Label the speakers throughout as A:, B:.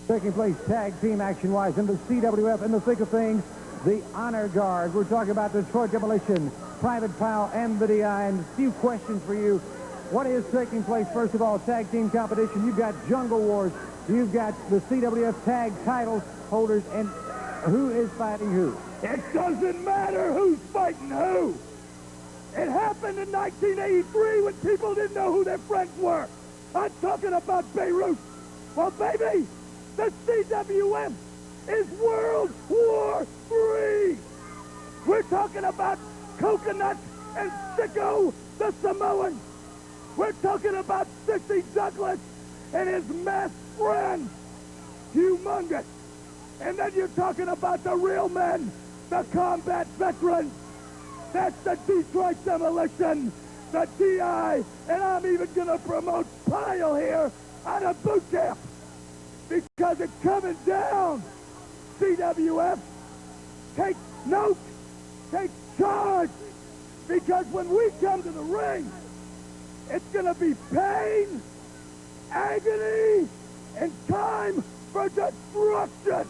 A: Taking place tag team action-wise in the CWF in the thick of things, the Honor Guard. We're talking about Detroit Demolition, Private Pal, and the DI. And a few questions for you. What is taking place? First of all, tag team competition. You've got Jungle Wars. You've got the CWF tag title holders. And who is fighting who?
B: It doesn't matter who's fighting who. It happened in 1983 when people didn't know who their friends were. I'm talking about Beirut. Well, baby, the CWF is World War III. We're talking about Coconut and Sicko, the Samoans. We're talking about Dixie Douglas and his masked friend, Humongous. And then you're talking about the real men, the combat veterans. That's the Detroit Demolition, the DI, and I'm even going to promote Pyle here out of boot camp. Because it's coming down. CWF, take note, take charge. Because when we come to the ring, it's going to be pain, agony, and time for destruction.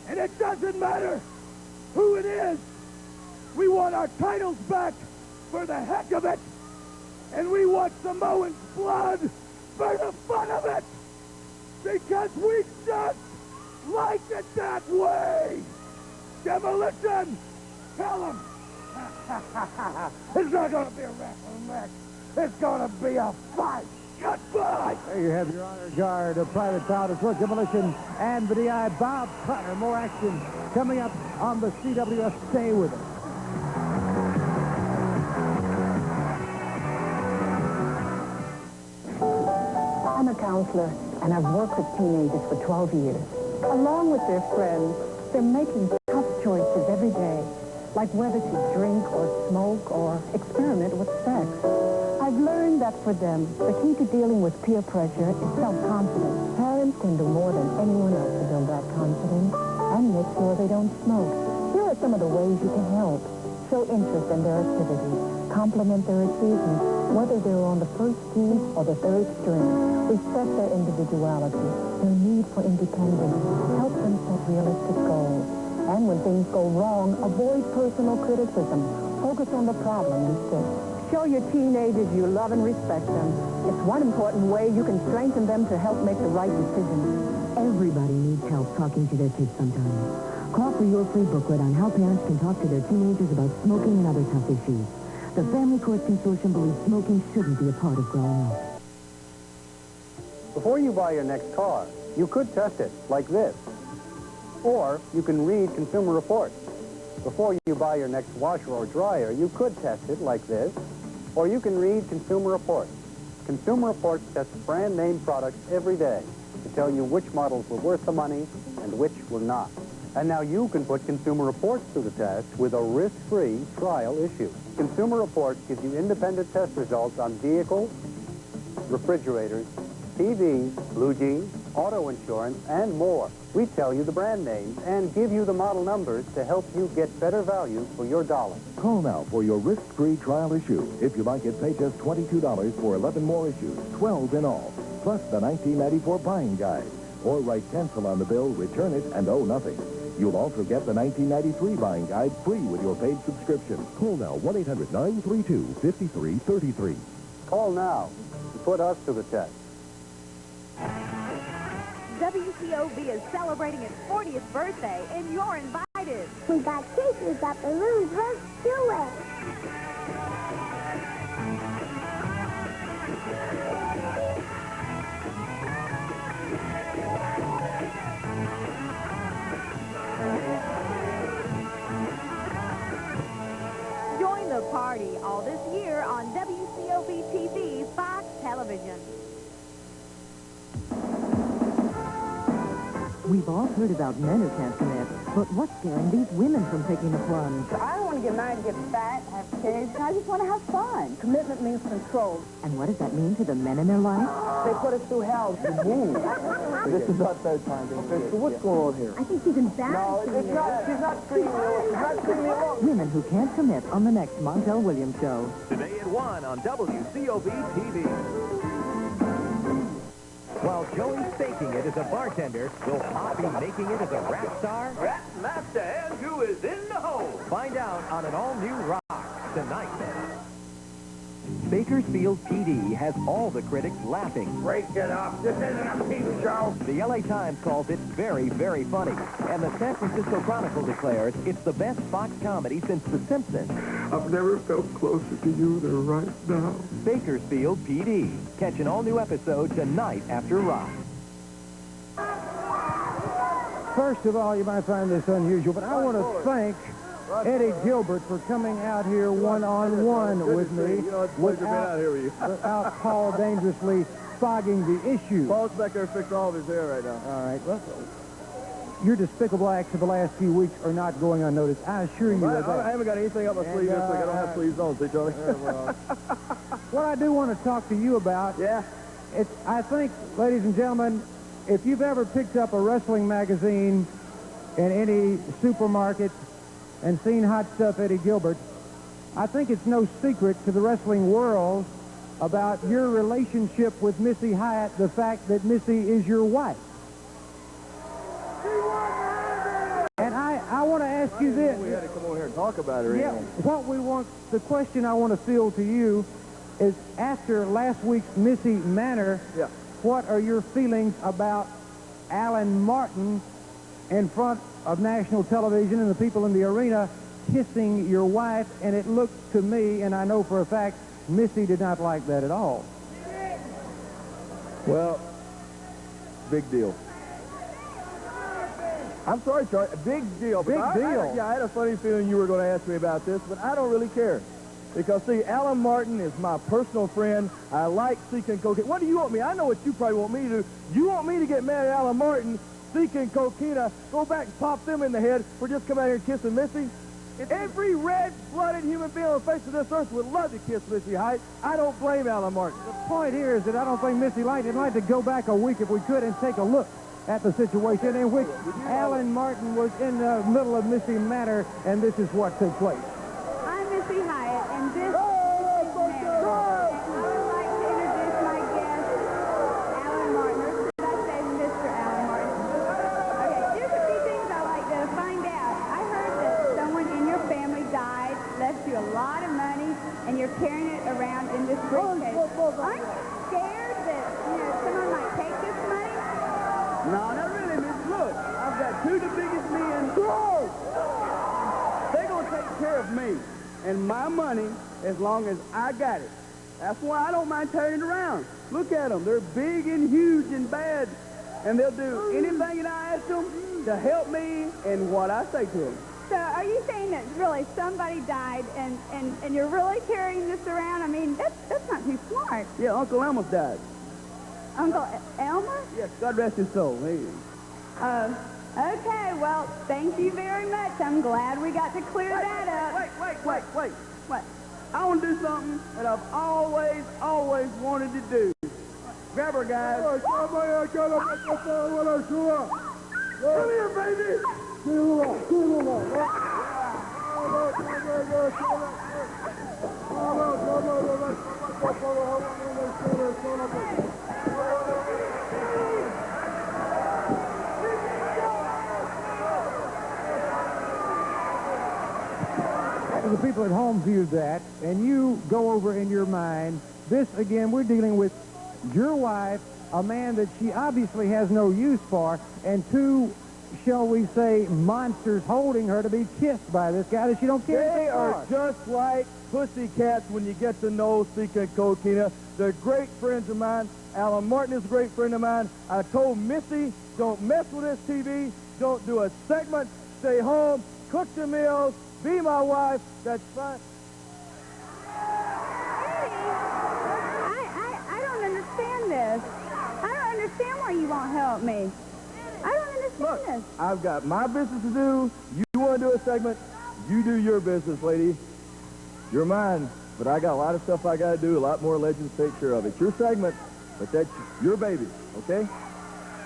B: And it doesn't matter who it is. We want our titles back for the heck of it. And we want Samoan blood for the fun of it. Because we just like it that way. Demolition, tell them. It's not going to be a wrestling match. It's going to be a fight. Goodbye.
A: There you have your Honor Guard, a Private Pal, Detroit Demolition, and the DI. Bob Cutter. More action coming up on the CWF. Stay with us.
C: I'm a counselor, and I've worked with teenagers for 12 years. Along with their friends, they're making tough choices every day, like whether to drink or smoke or experiment with sex. I've learned that for them, the key to dealing with peer pressure is self-confidence. Parents can do more than anyone else to build that confidence and make sure they don't smoke. Here are some of the ways you can help. Show interest in their activities. Compliment their achievements, whether they're on the first team or the third string. Respect their individuality, their need for independence. Help them set realistic goals. And when things go wrong, avoid personal criticism. Focus on the problem instead. Show your teenagers you love and respect them. It's one important way you can strengthen them to help make the right decisions.
D: Everybody needs help talking to their kids sometimes. Call for your free booklet on how parents can talk to their teenagers about smoking and other tough issues. The Family Court Consortium believes smoking shouldn't be a part of growing up.
E: Before you buy your next car, you could test it like this. Or you can read Consumer Reports. Before you buy your next washer or dryer, you could test it like this. Or you can read Consumer Reports. Consumer Reports tests brand name products every day to tell you which models were worth the money and which were not. And now you can put Consumer Reports to the test with a risk-free trial issue. Consumer Reports gives you independent test results on vehicles, refrigerators, TVs, blue jeans, auto insurance, and more. We tell you the brand names and give you the model numbers to help you get better value for your dollar.
F: Call now for your risk-free trial issue. If you like it, pay just $22 for 11 more issues, 12 in all, plus the 1994 buying guide. Or write cancel on the bill, return it, and owe nothing. You'll also get the 1993 buying guide free with your paid subscription. Call now, 1-800-932-5333.
E: Call now and put us to the test.
G: WCOV is celebrating its 40th birthday, and you're invited.
H: We got cake, we got balloons, let's do it.
G: Join the party all this year on WCOV TV, Fox Television.
D: We've all heard about men who can't commit, but what's scaring these women from taking the plunge?
C: I don't want to get married to get fat, have kids. I just want to have fun. Commitment means control.
D: And what does that mean to the men in their life?
C: They put us through hell.
E: This is our third time being here. So what's going on here?
G: I think she's embarrassed.
E: No, it's not. She's not treating me along. She's not treating me along.
D: Women who can't commit on the next Montel Williams show.
I: Today at 1 on WCOV TV. While Joey's faking it as a bartender, will Pop be making it as a rap star?
B: Rap Master Andrew is in the hole.
I: Find out on an all-new Rock tonight. Bakersfield PD has all the critics laughing.
B: Break it up. This isn't a peep show.
I: The LA Times calls it very, very funny. And the San Francisco Chronicle declares it's the best Fox comedy since The Simpsons.
B: I've never felt closer to you than right now.
I: Bakersfield PD. Catch an all-new episode tonight after Rock.
A: First of all, you might find this unusual, but I want to thank Eddie Gilbert for coming out here one-on-one with me without Paul dangerously fogging the issue.
E: Paul's back there fixing all of his hair right now.
A: All right. Well, your despicable acts of the last few weeks are not going unnoticed. I assure you of that.
E: I haven't got anything up my sleeve this week. I don't have sleeves on, see, Charlie?
A: What I do want to talk to you about, I think, ladies and gentlemen, if you've ever picked up a wrestling magazine in any supermarket and seen Hot Stuff Eddie Gilbert, I think it's no secret to the wrestling world about your relationship with Missy Hyatt, the fact that Missy is your wife. And I want to ask you this.
E: We had to come over here and talk about her.
A: Yeah, the question I want to field to you is, after last week's Missy Manor, what are your feelings about Alan Martin in front of national television and the people in the arena kissing your wife? And it looked to me, and I know for a fact, Missy did not like that at all.
E: Well, big deal. I'm sorry, Charlie. Big deal.
A: Big deal.
E: I had a funny feeling you were going to ask me about this, but I don't really care. Because, see, Alan Martin is my personal friend. I like seeking cocaine. What do you want me? I know what you probably want me to do. You want me to get mad at Alan Martin, seeking cocaine, go back and pop them in the head for just coming out here and kissing Missy? Every red-blooded human being on the face of this earth would love to kiss Missy Hyatt. I don't blame Alan Martin.
A: The point here is that I don't think Missy liked it. I'd like to go back a week, if we could, and take a look at the situation in which Alan Martin was in the middle of Missy Manor, and this is what took place.
G: I'm Missy Hyatt, and this is Mary. I would like to introduce my guest, Alan Martin. Or should I say Mr. Alan Martin? Okay, here's a few things I'd like to find out. I heard that someone in your family died, left you a lot of money, and you're carrying it around in this briefcase. Aren't you scared that, someone might take this money?
E: No, not really, Miss. Look, I've got two of the biggest men. They're going to take care of me and my money as long as I got it. That's why I don't mind turning it around. Look at them. They're big and huge and bad, and they'll do anything that I ask them to help me and what I say to them.
G: So are you saying that really somebody died and you're really carrying this around? I mean, that's not too smart.
E: Yeah, Uncle Elmer's died.
G: Uncle Elmer?
E: Yes, God rest his soul.
G: Okay, well, thank you very much. I'm glad we got to clear that up.
E: Wait.
G: What?
E: I want to do something that I've always wanted to do. Grab her, guys. Come here, baby.
A: The people at home viewed that, and you go over in your mind, this, again, we're dealing with your wife, a man that she obviously has no use for, and two, shall we say, monsters holding her to be kissed by this guy that she don't care.
E: They are just like pussycats when you get to know Sika and Coquina. They're great friends of mine. Alan Martin is a great friend of mine. I told Missy, don't mess with this TV. Don't do a segment. Stay home. Cook the meals. Be my wife. That's fine.
G: I don't understand this. I don't understand why you won't help me. I don't understand this.
E: I've got my business to do. You want to do a segment, you do your business, lady. You're mine, but I got a lot of stuff I got to do, a lot more legends to take care of. It's your segment, but that's your baby, okay?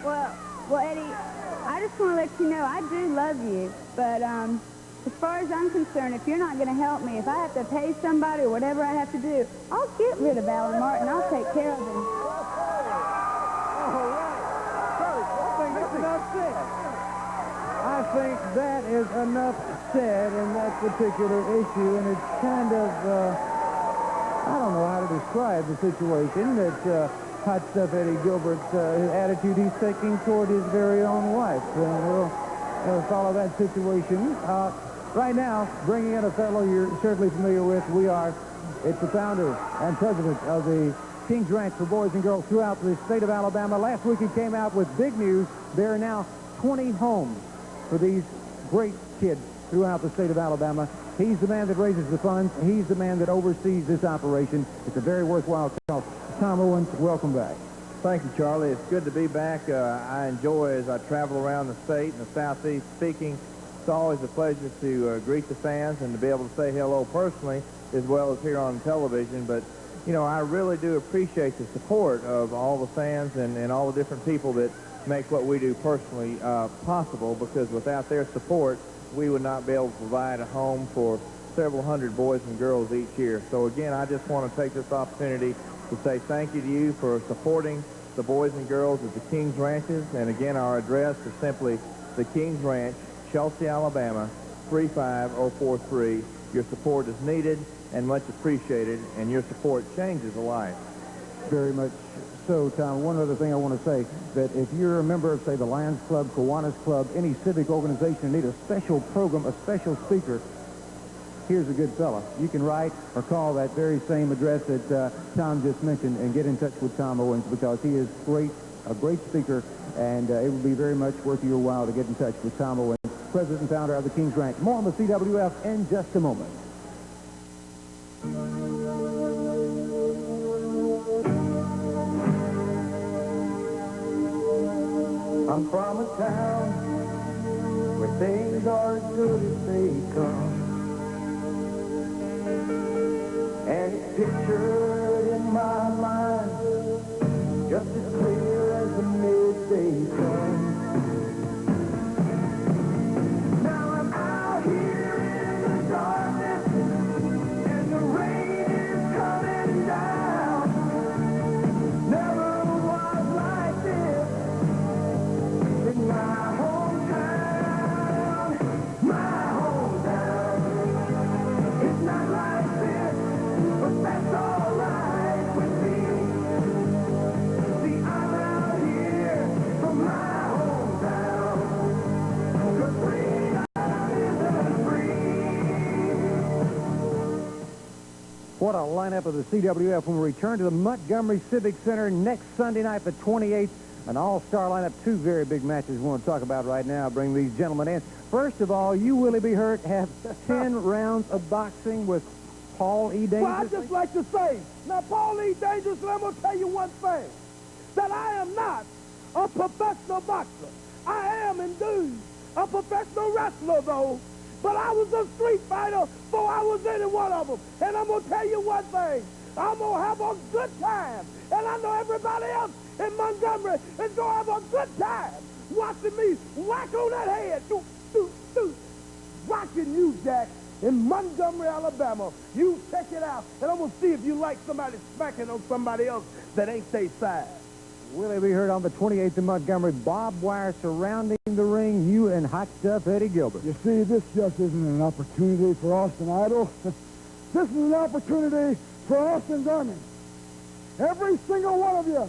G: Well, Eddie, I just want to let you know I do love you, but as far as I'm concerned, if you're not going to help me, if I have to pay somebody or whatever I have to do, I'll get rid of Alan Martin. I'll take care of him.
A: is enough said in that particular issue, and it's kind of, I don't know how to describe the situation that Hot Stuff Eddie Gilbert's attitude he's taking toward his very own wife. We'll follow that situation. Right now, bringing in a fellow you're certainly familiar with, it's the founder and president of the King's Ranch for boys and girls throughout the state of Alabama. Last week he came out with big news. There are now 20 homes for these great kids throughout the state of Alabama. He's the man that raises the funds. He's the man that oversees this operation. It's a very worthwhile cause. Tom Owens, welcome back.
J: Thank you, Charlie. It's good to be back. I enjoy as I travel around the state and the Southeast speaking. It's always a pleasure to greet the fans and to be able to say hello personally as well as here on television. But, you know, I really do appreciate the support of all the fans and all the different people that make what we do personally possible, because without their support, we would not be able to provide a home for several hundred boys and girls each year. So again, I just want to take this opportunity to say thank you to you for supporting the boys and girls at the King's Ranches. And again, our address is simply the King's Ranch, Chelsea, Alabama, 35043. Your support is needed and much appreciated, and your support changes a life.
A: Very much so, Tom. One other thing I want to say, that if you're a member of, say, the Lions Club, Kiwanis Club, any civic organization, and need a special program, a special speaker, here's a good fella. You can write or call that very same address that Tom just mentioned and get in touch with Tom Owens, because he is a great speaker, and it will be very much worth your while to get in touch with Tom Owens, president and founder of the King's Ranch. More on the CWF in just a moment.
B: I'm from a town where things are as good as they come, and it's pictured in my mind just as clear as the midday sun. Now I'm out here in the darkness, and the rain is coming down. Never was like this in my hometown, It's not like this, but that's all right with me. See, I'm out here from my hometown, 'cause freedom isn't free.
A: What a lineup of the CWF when we return to the Montgomery Civic Center next Sunday night, the 28th. An all-star lineup, two very big matches we want to talk about right now. Bring these gentlemen in. First of all, you, Willie B. Hurt, have 10 rounds of boxing with Paul E. Dangerously.
B: Well, I'd just like to say, now, Paul E. Dangerously, I'm going to tell you one thing, that I am not a professional boxer. I am indeed a professional wrestler, though, but I was a street fighter before I was any one of them. And I'm going to tell you one thing, I'm going to have a good time. And I know everybody else in Montgomery is going to have a good time watching me whack on that head. Do, do, do. Watching you, Jack, in Montgomery, Alabama. You check it out, and I'm going to see if you like somebody smacking on somebody else that ain't their size.
A: Willie B. Hurt on the 28th in Montgomery. Barbed wire surrounding the ring. You and Hot Stuff Eddie Gilbert.
B: You see, this just isn't an opportunity for Austin Idol. This is an opportunity for Austin's Army. Every single one of you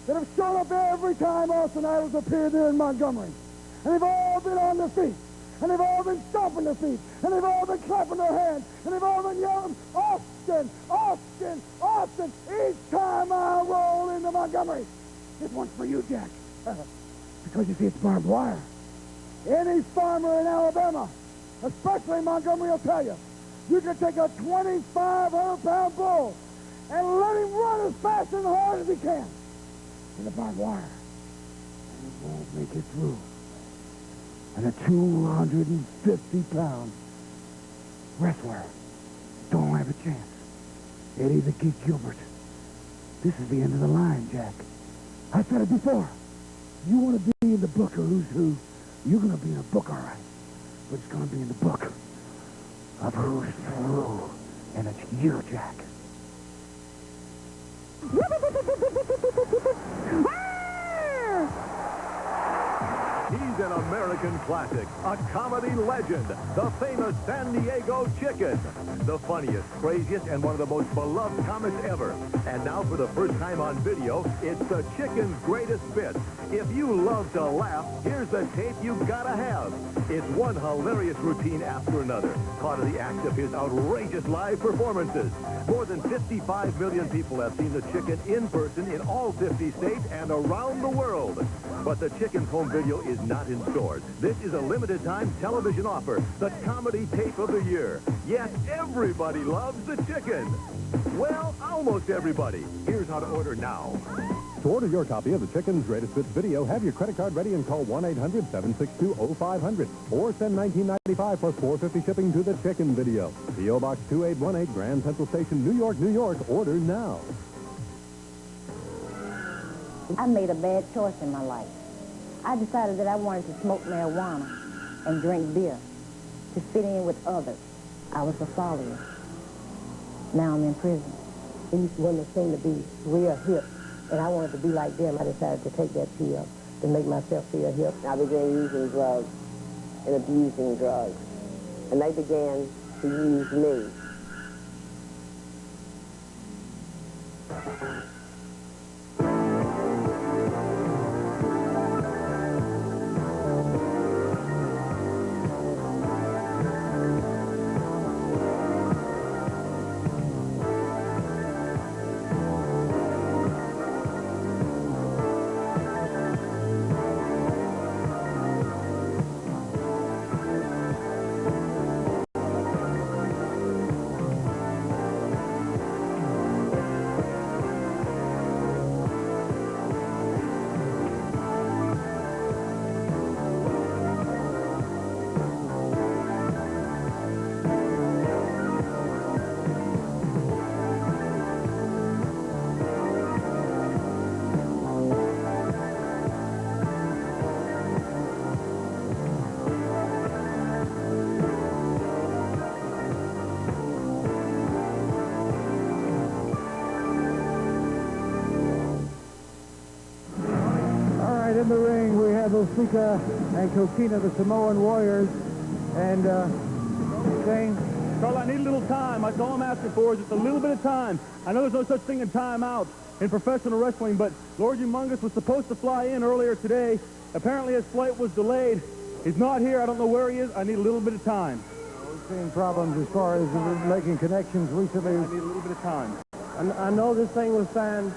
B: that have shown up every time Austin Idol's appeared there in Montgomery. And they've all been on their feet. And they've all been stomping their feet. And they've all been clapping their hands. And they've all been yelling, Austin, Austin, Austin, each time I roll into Montgomery. This one's for you, Jack. Because you see, it's barbed wire. Any farmer in Alabama, especially Montgomery, will tell you, you can take a 2,500-pound bull and let him run as fast and hard as he can in the barbed wire. And he won't make it through. And a 250-pound wrestler don't have a chance. Eddie the Geek Gilbert. This is the end of the line, Jack. I said it before. You want to be in the book of Who's Who, you're going to be in a book, all right. But it's going to be in the book of Who's Who. And it's you, Jack.
K: He's an American classic, a comedy legend, the famous San Diego Chicken. The funniest, craziest, and one of the most beloved comics ever. And now for the first time on video, it's the Chicken's greatest bits. If you love to laugh, here's the tape you gotta have. It's one hilarious routine after another, caught in the act of his outrageous live performances. More than 55 million people have seen the Chicken in person in all 50 states and around the world. But the Chicken's home video is not in stores. This is a limited-time television offer, the comedy tape of the year. Yes, everybody loves the Chicken. Well, almost everybody. Here's how to order now.
L: To order your copy of the Chicken's Greatest Hits video, have your credit card ready and call 1-800-762-0500 or send $19.95 plus $4.50 shipping to the Chicken video. P.O. Box 2818, Grand Central Station, New York, New York. Order now.
M: I made a bad choice in my life. I decided that I wanted to smoke marijuana and drink beer to fit in with others. I was a follower. Now I'm in prison. These women seem to be real hip, and I wanted to be like them. I decided to take that pill to make myself feel hip.
N: I began using drugs and abusing drugs, and they began to use me.
A: In the ring, we have Osika and Kokina, the Samoan Warriors. And, Shane?
B: Carl, I need a little time. That's all I'm asking for is just a little bit of time. I know there's no such thing in timeout in professional wrestling, but Lord Humongous was supposed to fly in earlier today. Apparently his flight was delayed. He's not here. I don't know where he is. I need a little bit of time.
A: We've seen problems as far as making connections recently.
B: I need a little bit of time.
J: I know this thing was signed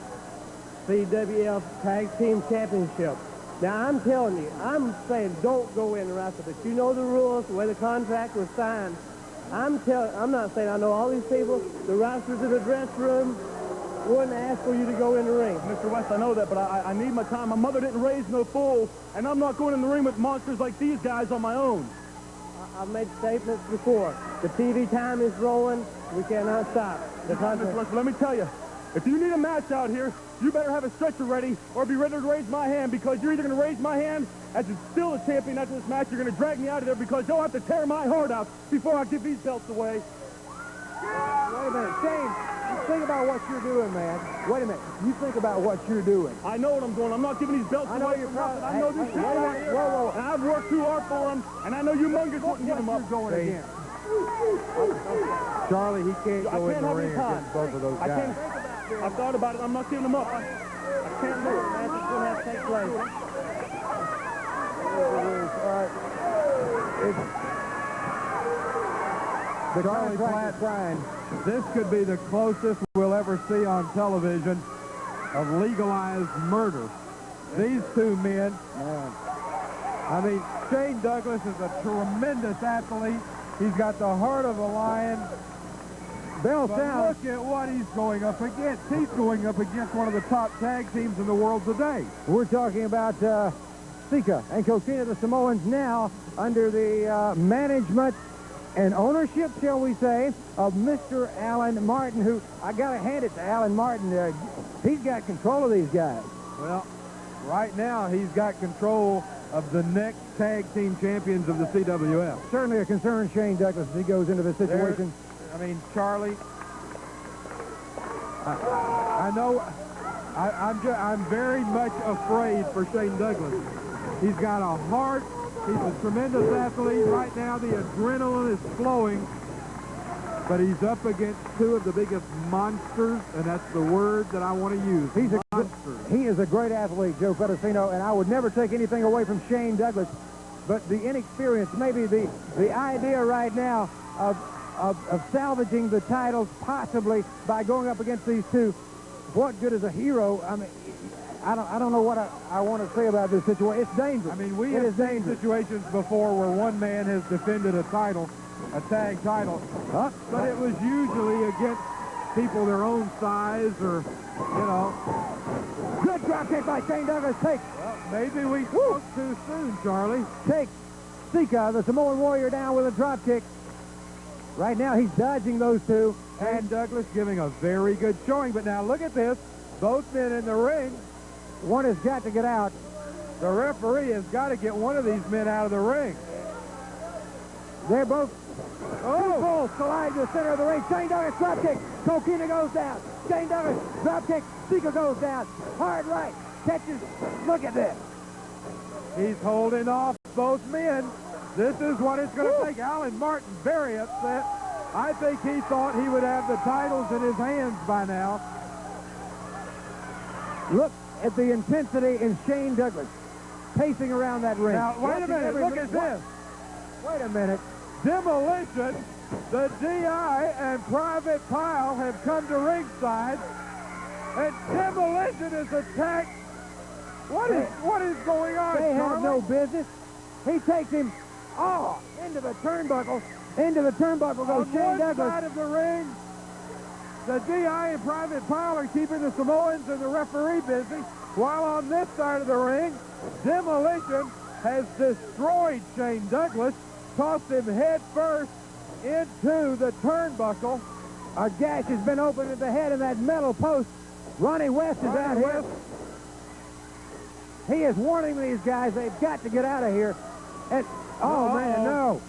J: CWF Tag Team Championship. Now, I'm telling you, I'm saying don't go in and wrestle, but you know the rules, the way the contract was signed. I'm not saying I know all these people. The wrestlers in the dress room wouldn't ask for you to go in the ring.
B: Mr. West, I know that, but I need my time. My mother didn't raise no fool, and I'm not going in the ring with monsters like these guys on my own.
J: I've made statements before. The TV time is rolling. We cannot stop.
B: Mr. West, let me tell you, if you need a match out here, you better have a stretcher ready or be ready to raise my hand, because you're either going to raise my hand as still a champion after this match, you're going to drag me out of there because you'll have to tear my heart out before I give these belts away.
A: Wait a minute, Shane, you think about what you're doing, man. Wait a minute, you think about what you're doing.
B: I know what I'm doing. I'm not giving these belts away.
A: You're proud.
B: I know these people right here. Whoa. And I've worked too hard for them, and I know Humongous wouldn't give them up.
A: Going again. Charlie, he can't go in the ring against both of those guys.
B: I've thought about it. I'm not giving them up. I can't do it.
J: The match is going to have to take place.
A: All right. The Charlie Platt sign.
J: This could be the closest we'll ever see on television of legalized murder. These two men, man. I mean, Shane Douglas is a tremendous athlete. He's got the heart of a lion.
A: Bill
J: But
A: Sound.
J: look at what he's going up against. He's going up against one of the top tag teams in the world today.
A: We're talking about Sika and Kokina, the Samoans, now under the management and ownership, shall we say, of Mr. Alan Martin, who, I got to hand it to Alan Martin. He's got control of these guys.
J: Well, right now he's got control of the next tag team champions of the CWF.
A: Certainly a concern, Shane Douglas, as he goes into this situation.
J: I mean, Charlie, I know I'm very much afraid for Shane Douglas. He's got a heart. He's a tremendous athlete. Right now, the adrenaline is flowing. But he's up against two of the biggest monsters, and that's the word that I want to use.
A: He is a great athlete, Joe Pedicino, and I would never take anything away from Shane Douglas. But the inexperience, maybe the idea right now of salvaging the titles possibly by going up against these two, what good is a hero? I mean, I don't know what I want to say about this situation. It's dangerous.
J: I mean, we have seen situations before where one man has defended a title, a tag title, but it was usually against people their own size or, you know.
A: Good drop kick by Shane Douglas. Takes.
J: Well, maybe we spoke too soon, Charlie.
A: Takes Sika, the Samoan Warrior, down with a drop kick. Right now, he's dodging those two.
J: And Douglas giving a very good showing. But now look at this. Both men in the ring.
A: One has got to get out.
J: The referee has got to get one of these men out of the ring.
A: They're both full collide to the center of the ring. Shane Douglas drop kick. Coquina goes down. Shane Douglas drop kick. Sika goes down. Hard right. Catches. Look at this.
J: He's holding off both men. This is what it's going to take. Alan Martin very upset. I think he thought he would have the titles in his hands by now.
A: Look at the intensity in Shane Douglas pacing around that ring.
J: Now, wait a minute. Look at this.
A: Wait a minute.
J: Demolition, the DI, and Private Pile have come to ringside, and Demolition is attacked. What is going on,
A: They
J: Charlie?
A: have no business. He takes him into the turnbuckle. Into the turnbuckle goes
J: On
A: Shane
J: one
A: Douglas.
J: side of the ring, the DI and Private Pile are keeping the Samoans and the referee busy, while on this side of the ring, Demolition has destroyed Shane Douglas, tossed him head first into the turnbuckle.
A: A gash has been opened at the head of that metal post. Ronnie West is out here. He is warning these guys they've got to get out of here. And man, no.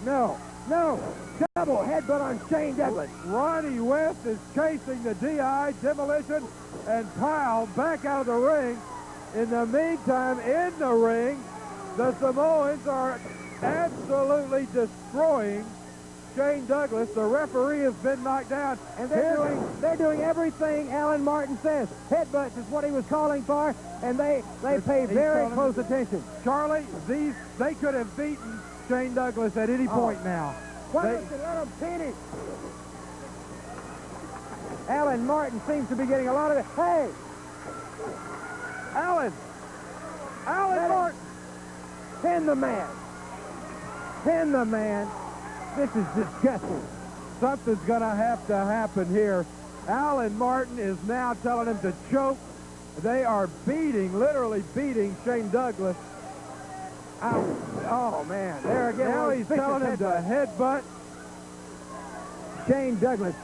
A: Double headbutt on Shane Douglas.
J: Ronnie West is chasing the DI, Demolition, and Pile back out of the ring. In the meantime, in the ring, the Samoans are absolutely destroying Shane Douglas. The referee has been knocked down.
A: And they're doing everything Alan Martin says. Headbutts is what he was calling for, and they pay very close attention.
J: Charlie, they could have beaten Shane Douglas at any point now.
A: Why don't you let him pin him? Alan Martin seems to be getting a lot of it. Hey!
J: Alan Martin!
A: Pin the man. Pin the man. This is disgusting.
J: Something's going to have to happen here. Alan Martin is now telling him to choke. They are literally beating Shane Douglas.
A: Oh, man. There again.
J: Now he's telling him to headbutt.
A: Shane Douglas.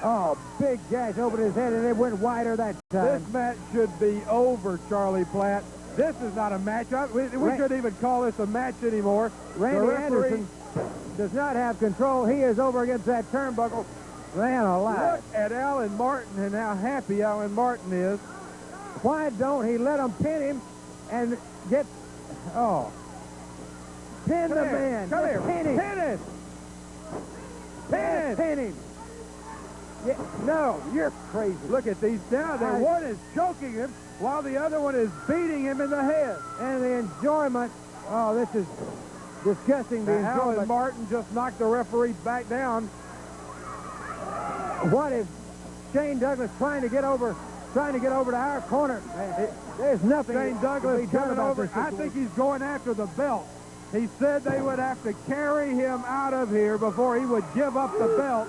A: Oh, big gash over his head, and it went wider that time.
J: This match should be over, Charlie Platt. This is not a match. We shouldn't even call this a match anymore.
A: Randy Anderson does not have control. He is over against that turnbuckle. Man alive.
J: Look at Alan Martin and how happy Alan Martin is.
A: Why don't he let him pin him and get... Pin the man.
J: Come here.
A: Pin him.
J: Pin it.
A: Pin him. Yeah, no, you're crazy.
J: Look at these down there. One is choking him while the other one is beating him in the head.
A: And the enjoyment. Oh, this is disgusting. The enjoyment.
J: Alan Martin just knocked the referee back down.
A: What is Shane Douglas trying to get over to our corner? There's nothing.
J: Shane Douglas coming over. I think he's going after the belt. He said they would have to carry him out of here before he would give up the belt.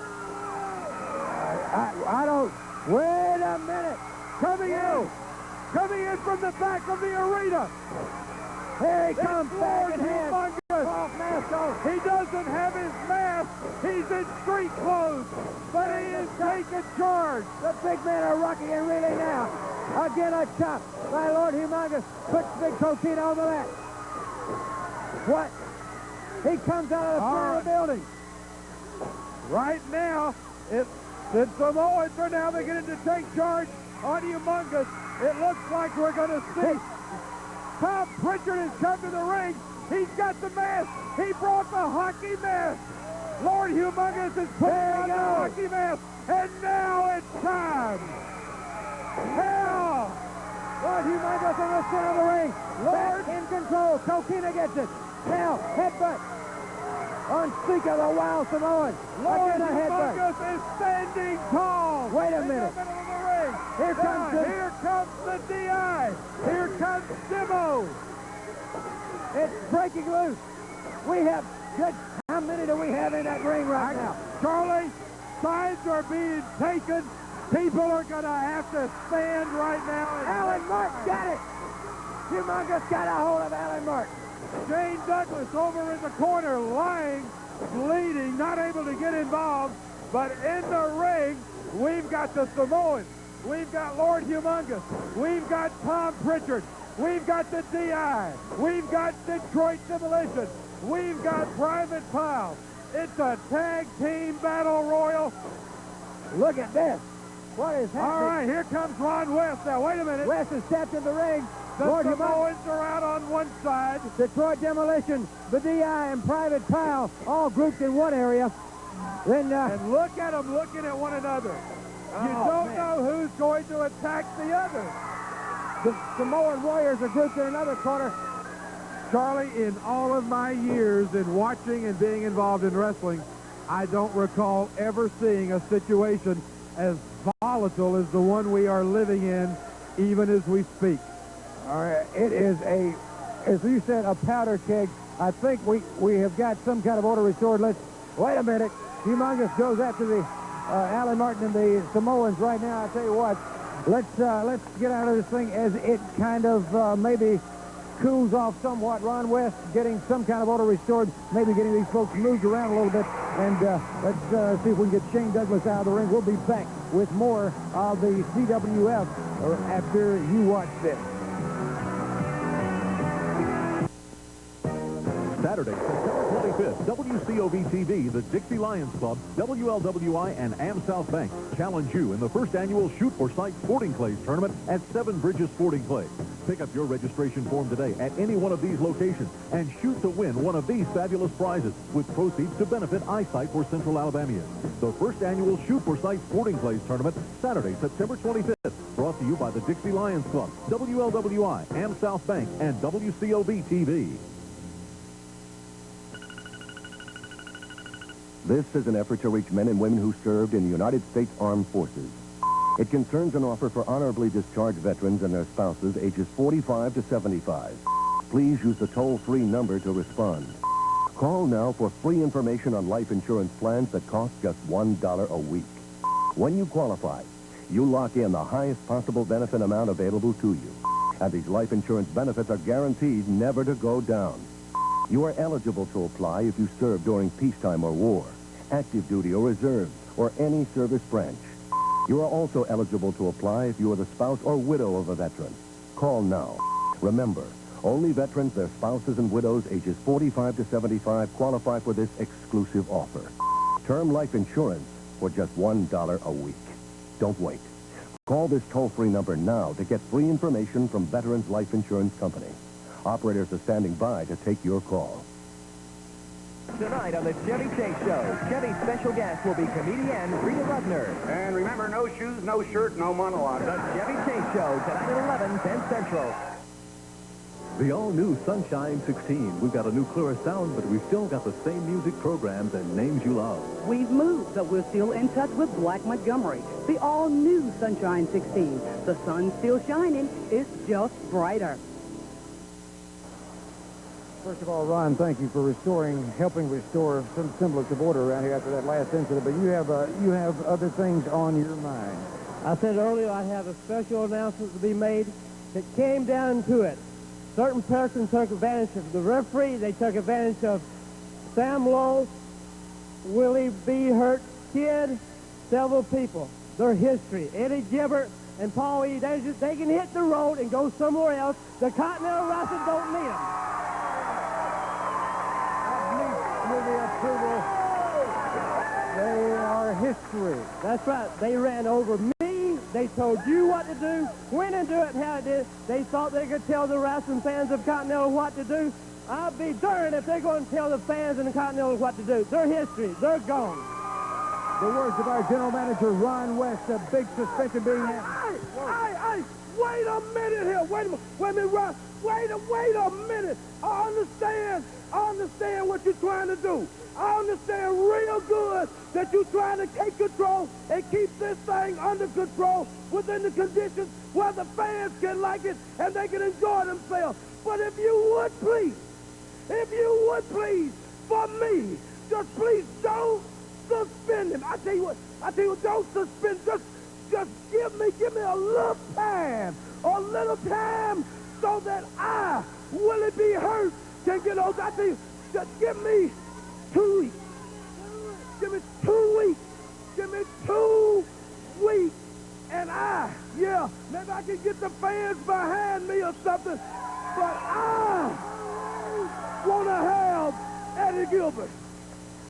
A: I don't... Wait a minute.
J: Coming in from the back of the arena.
A: Here he comes back in hand.
J: He doesn't have his mask. He's in street clothes, but he is taking charge.
A: The big men are rocking and reeling now. Again a chop by Lord Humongous. Puts Big Coquina over that. What? He comes out of the front of the building.
J: Right now, the Samoans are now beginning to take charge on Humongous. It looks like we're going to see.
B: Tom Pritchard has come to the ring. He's got the mask. He brought the hockey mask. Lord Humongous is putting on the hockey mask. And now it's time. Hell!
A: Lord Humongous in the center of the ring. Lord in control. Coquina gets it. Now, headbutt. On Sika, the Wild Samoan.
B: Lord
A: Again, a headbutt.
B: Humongous is standing tall.
A: Wait a minute.
B: In the middle of the ring.
A: Here comes the...
B: Here comes the DI. Here comes Demo.
A: It's breaking loose. We have... Judge, how many do we have in that ring right now?
B: Charlie, sides are being taken. People are going to have to stand right now.
A: Alan Martin got it. Humongous got a hold of Alan Martin.
B: Shane Douglas over in the corner, lying, bleeding, not able to get involved. But in the ring, we've got the Samoans. We've got Lord Humongous. We've got Tom Pritchard. We've got the DI. We've got Detroit Demolition. We've got Private Pile. It's a tag team battle royal.
A: Look at this. What is happening?
B: All right, here comes Ron West. Now, wait a minute.
A: West has stepped in the ring.
B: The
A: Lord
B: Samoans are out on one side.
A: Detroit Demolition, the DI, and Private Pile all grouped in one area. Then,
B: and look at them looking at one another. You don't know who's going to attack the other.
A: The Samoan Warriors are grouped in another corner.
B: Charlie, in all of my years in watching and being involved in wrestling, I don't recall ever seeing a situation as volatile as the one we are living in, even as we speak.
A: All right, it is a, as you said, a powder keg. I think we have got some kind of order restored. Let's, wait a minute. Humongous goes after the Alan Martin and the Samoans right now. I tell you what, let's get out of this thing as it kind of maybe cools off somewhat. Ron West getting some kind of order restored, maybe getting these folks moved around a little bit, and let's see if we can get Shane Douglas out of the ring. We'll be back with more of the CWF after you watch this.
K: Saturday, September 25th, WCOV-TV, the Dixie Lions Club, WLWI, and Am South Bank challenge you in the first annual Shoot for Sight Sporting Clays tournament at Seven Bridges Sporting Clays. Pick up your registration form today at any one of these locations and shoot to win one of these fabulous prizes with proceeds to benefit Eyesight for Central Alabamians. The first annual Shoot for Sight Sporting Clays tournament, Saturday, September 25th, brought to you by the Dixie Lions Club, WLWI, Am South Bank, and WCOV-TV.
F: This is an effort to reach men and women who served in the United States Armed Forces. It concerns an offer for honorably discharged veterans and their spouses ages 45 to 75. Please use the toll-free number to respond. Call now for free information on life insurance plans that cost just $1 a week. When you qualify, you lock in the highest possible benefit amount available to you. And these life insurance benefits are guaranteed never to go down. You are eligible to apply if you served during peacetime or war, active duty or reserves, or any service branch. You are also eligible to apply if you are the spouse or widow of a veteran. Call now. Remember, only veterans, their spouses, and widows ages 45 to 75 qualify for this exclusive offer. Term life insurance for just $1 a week. Don't wait. Call this toll-free number now to get free information from Veterans Life Insurance Company. Operators are standing by to take your call.
I: Tonight on the Chevy Chase Show, Chevy's special guest will be comedian Rita Rudner.
O: And remember, no shoes, no shirt, no monologue.
I: The Chevy Chase Show, tonight at 11, 10 Central.
K: The all-new Sunshine 16. We've got a new, clearer sound, but we've still got the same music programs and names you love.
P: We've moved, but we're still in touch with Black Montgomery. The all-new Sunshine 16. The sun's still shining. It's just brighter.
A: First of all, Ron, thank you for helping restore some semblance of order around here after that last incident. But you have other things on your mind.
Q: I said earlier I have a special announcement to be made. It came down to it. Certain persons took advantage of the referee. They took advantage of Sam Lowe, Willie B. Hurt, Kid, several people. Their history. Eddie Gibbert and Paul E. They can hit the road and go somewhere else. The Continental Wrestling don't need them.
A: With the approval, they are history.
Q: That's right. They ran over me, They told you what to do, when to do it, and how to do it. They thought they could tell the wrestling fans of Continental what to do. I'll be darned if they're going to tell the fans in the Continental what to do. They're history. They're gone.
A: The words of our general manager, Ron West, a big suspension being had.
B: Hey, wait a minute here. Wait a minute, Ron. Wait a minute. I understand what you're trying to do. I understand real good that you're trying to take control and keep this thing under control within the conditions where the fans can like it and they can enjoy themselves. But if you would please, for me, just please don't suspend him. I tell you what, don't suspend. Just give me a little time so that I, Willie B. Hurt, can get on. I tell you, just give me 2 weeks. Give me 2 weeks. Give me 2 weeks. And maybe I can get the fans behind me or something. But I want to have Eddie Gilbert.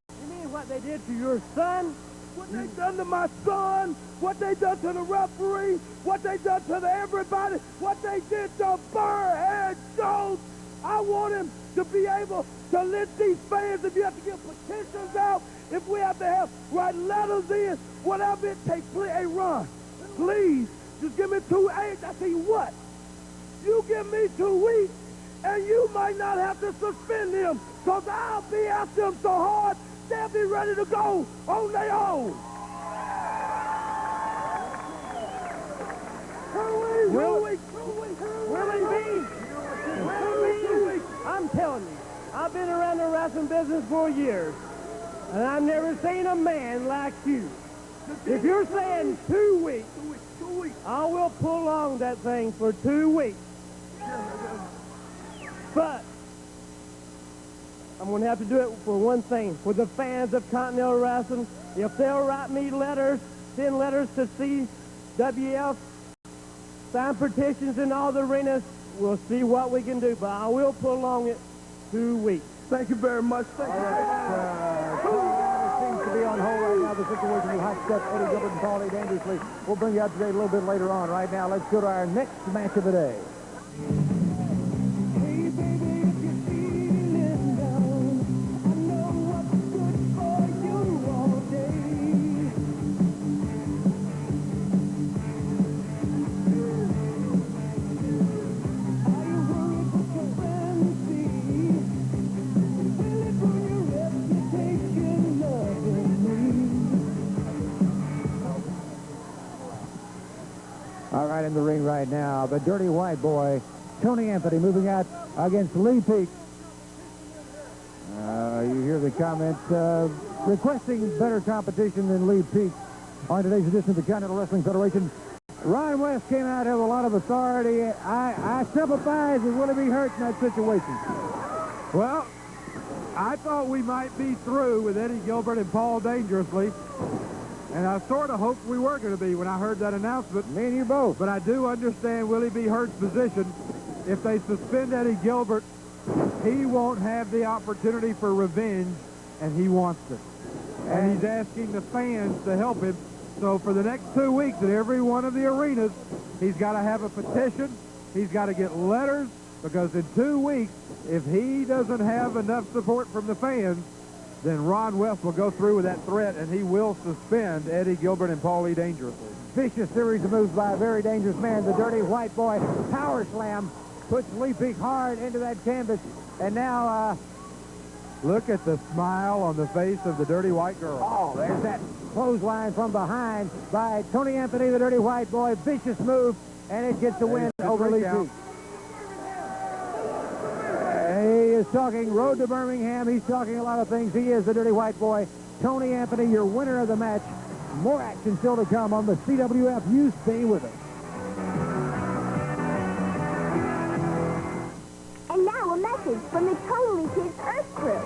Q: You mean what they did to your son?
B: What they done to my son, what they done to the referee, what they done to everybody, what they did to Burrhead Jones. I want him to be able to let these fans, if you have to get petitions out, if we have to write letters in, whatever it takes. Please, hey, Ron, please, just give me 2 weeks. I tell you what, you give me 2 weeks, and you might not have to suspend him, because I'll be after him so hard, they'll be ready to go on their own.
Q: Willie B. I'm telling you, I've been around the wrestling business for years, and I've never seen a man like you. If you're saying 2 weeks, I will pull on that thing for 2 weeks. But I'm going to have to do it for one thing, for the fans of Continental Wrestling. If they'll write me letters, send letters to CWF, sign petitions in all the arenas, we'll see what we can do. But I will prolong it 2 weeks.
B: Thank you very much.
A: Seems to be on hold right now. The situation with Hot Stuff, Eddie Gilbert and Paulie Dangerously. We'll bring you up to date a little bit later on. Right now, let's go to our next match of the day. All right, in the ring right now, the Dirty White Boy, Tony Anthony, moving out against Lee Peak. You hear the comments requesting better competition than Lee Peak on today's edition of the Continental Wrestling Federation. Ron West came out here with a lot of authority. I sympathize with Willie B. Hurt in that situation.
J: Well, I thought we might be through with Eddie Gilbert and Paul Dangerously. And I sort of hoped we were going to be when I heard that announcement.
A: Me and you both.
J: But I do understand Willie B. Hurt's position. If they suspend Eddie Gilbert, he won't have the opportunity for revenge, and he wants it. And he's asking the fans to help him. So for the next 2 weeks at every one of the arenas, he's got to have a petition. He's got to get letters, because in 2 weeks, if he doesn't have enough support from the fans, then Ron West will go through with that threat, and he will suspend Eddie Gilbert and Paulie Dangerously.
A: Vicious series of moves by a very dangerous man, the Dirty White Boy. Power slam puts Lee Peak hard into that canvas. And now,
J: look at the smile on the face of the Dirty White Girl.
A: Oh, there's that clothesline from behind by Tony Anthony, the Dirty White Boy. Vicious move, and it gets the win over Lee Peak. He is talking road to Birmingham. He's talking a lot of things. He is the Dirty White Boy. Tony Anthony, your winner of the match. More action still to come on the CWF. You stay with us.
H: And now a message from the Totally Kids Earth crew.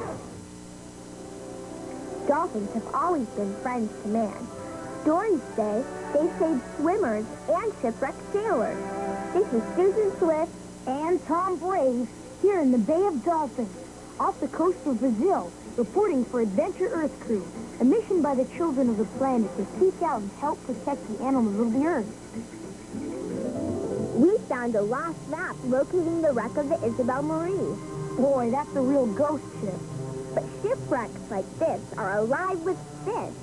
H: Dolphins have always been friends to man. Stories say they saved swimmers and shipwrecked sailors. This is Susan Swift and Tom Brave here in the Bay of Dolphins, off the coast of Brazil, reporting for Adventure Earth Crew, a mission by the children of the planet to seek out and help protect the animals of the Earth.
R: We found a lost map locating the wreck of the Isabel Marie.
H: Boy, that's a real ghost ship.
R: But shipwrecks like this are alive with fish.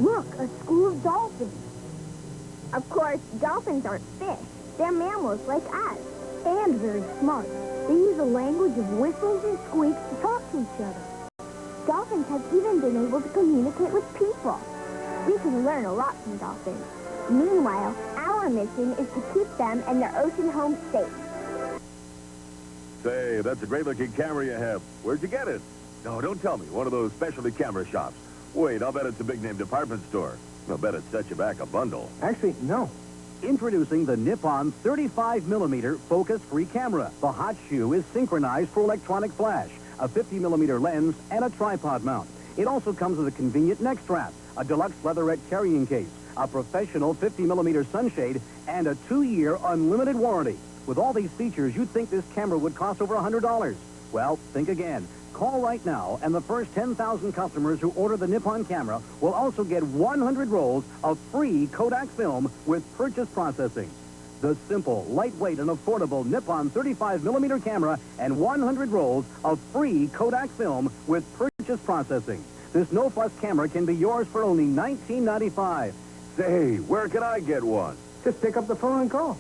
H: Look, a school of dolphins.
R: Of course, dolphins aren't fish. They're mammals like us.
H: And very smart. They use a language of whistles and squeaks to talk to each other.
R: Dolphins have even been able to communicate with people. We can learn a lot from dolphins. Meanwhile, our mission is to keep them and their ocean home safe.
K: Say, that's a great-looking camera you have. Where'd you get it? No, don't tell me. One of those specialty camera shops. Wait, I'll bet it's a big-name department store. I'll bet it set you back a bundle.
S: Actually, no. Introducing the Nippon 35mm focus-free camera. The hot shoe is synchronized for electronic flash, a 50mm lens, and a tripod mount. It also comes with a convenient neck strap, a deluxe leatherette carrying case, a professional 50mm sunshade, and a 2-year unlimited warranty. With all these features, you'd think this camera would cost over $100. Well, think again. Call right now, and the first 10,000 customers who order the Nippon camera will also get 100 rolls of free Kodak film with purchase processing. The simple, lightweight, and affordable Nippon 35mm camera and 100 rolls of free Kodak film with purchase processing. This no-fuss camera can be yours for only $19.95.
K: Say, where can I get one?
E: Just pick up the phone and call.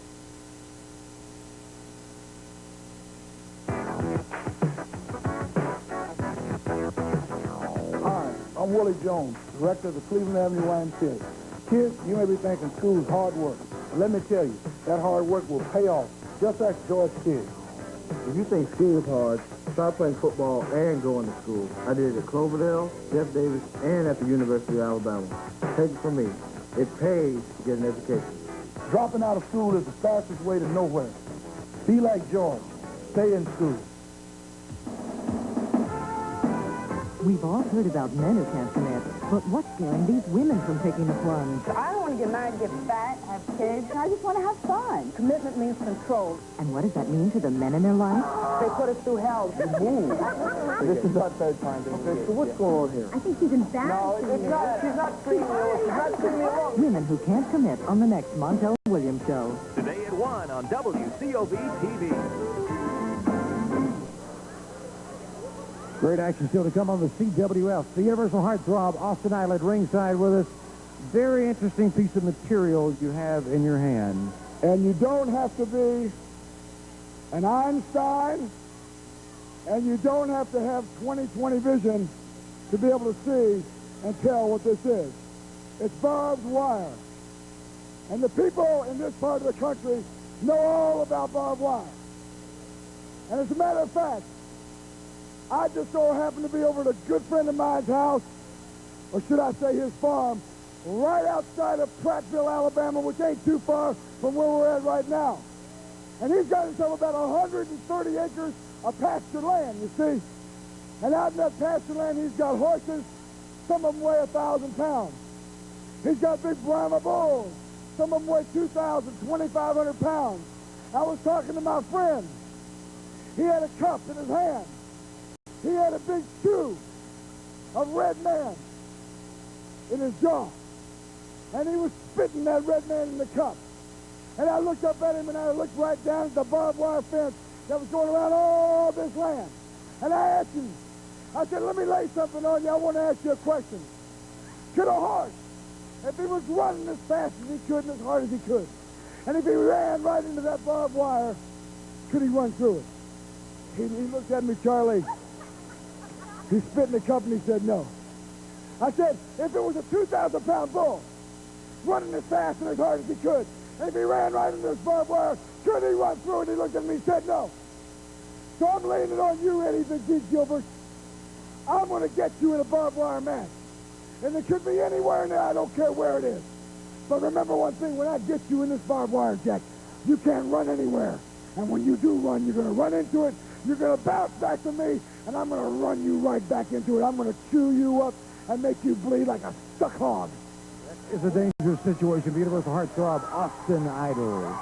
B: Hi, I'm Willie Jones, director of the Cleveland Avenue YMCA. Kids, you may be thinking school's hard work. But let me tell you, that hard work will pay off, just like George did.
J: If you think school is hard, try playing football and going to school. I did it at Cloverdale, Jeff Davis, and at the University of Alabama. Take it from me. It pays to get an education.
B: Dropping out of school is the fastest way to nowhere. Be like George. Stay in school.
D: We've all heard about men who can't commit, but what's scaring these women from taking the plunge?
P: I don't want to get married, get fat, have kids. I just want to have fun. Commitment means control.
D: And what does that mean to the men in their life?
P: They put us through hell.
J: This is our third time. Okay, so what's going on here?
H: I think she's embarrassed.
J: No, it's not. She's not treating me. She's not treating me alone.
D: Women who can't commit on the next Montel Williams show.
I: Today at 1 on WCOV-TV.
A: Great action still to come on the CWF. The Universal Heartthrob, Austin Island, ringside with us. Very interesting piece of material you have in your hand.
B: And you don't have to be an Einstein, and you don't have to have 20/20 vision to be able to see and tell what this is. It's barbed wire. And the people in this part of the country know all about barbed wire. And as a matter of fact, I just so happen to be over at a good friend of mine's house, or should I say his farm, right outside of Prattville, Alabama, which ain't too far from where we're at right now. And he's got himself about 130 acres of pasture land, you see. And out in that pasture land, he's got horses. Some of them weigh 1,000 pounds. He's got big Brahma bulls. Some of them weigh 2,000, 2,500 pounds. I was talking to my friend. He had a cup in his hand. He had a big chew of red man in his jaw. And he was spitting that red man in the cup. And I looked up at him and I looked right down at the barbed wire fence that was going around all this land. And I asked him, I said, let me lay something on you. I want to ask you a question. Could a horse, if he was running as fast as he could and as hard as he could, and if he ran right into that barbed wire, could he run through it? He looked at me, Charlie. He spit in the cup and he said no. I said, if it was a 2,000-pound bull running as fast and as hard as he could, and if he ran right into this barbed wire, could he run through it? He looked at me and said no. So I'm laying it on you, Eddie the G. Gilbert. I'm going to get you in a barbed wire match. And it could be anywhere in there. I don't care where it is. But remember one thing, when I get you in this barbed wire, Jack, you can't run anywhere. And when you do run, you're going to run into it, you're going to bounce back to me, and I'm going to run you right back into it. I'm going to chew you up and make you bleed like a stuck hog.
A: It's a dangerous situation. The Universal Heartthrob, Austin Idol.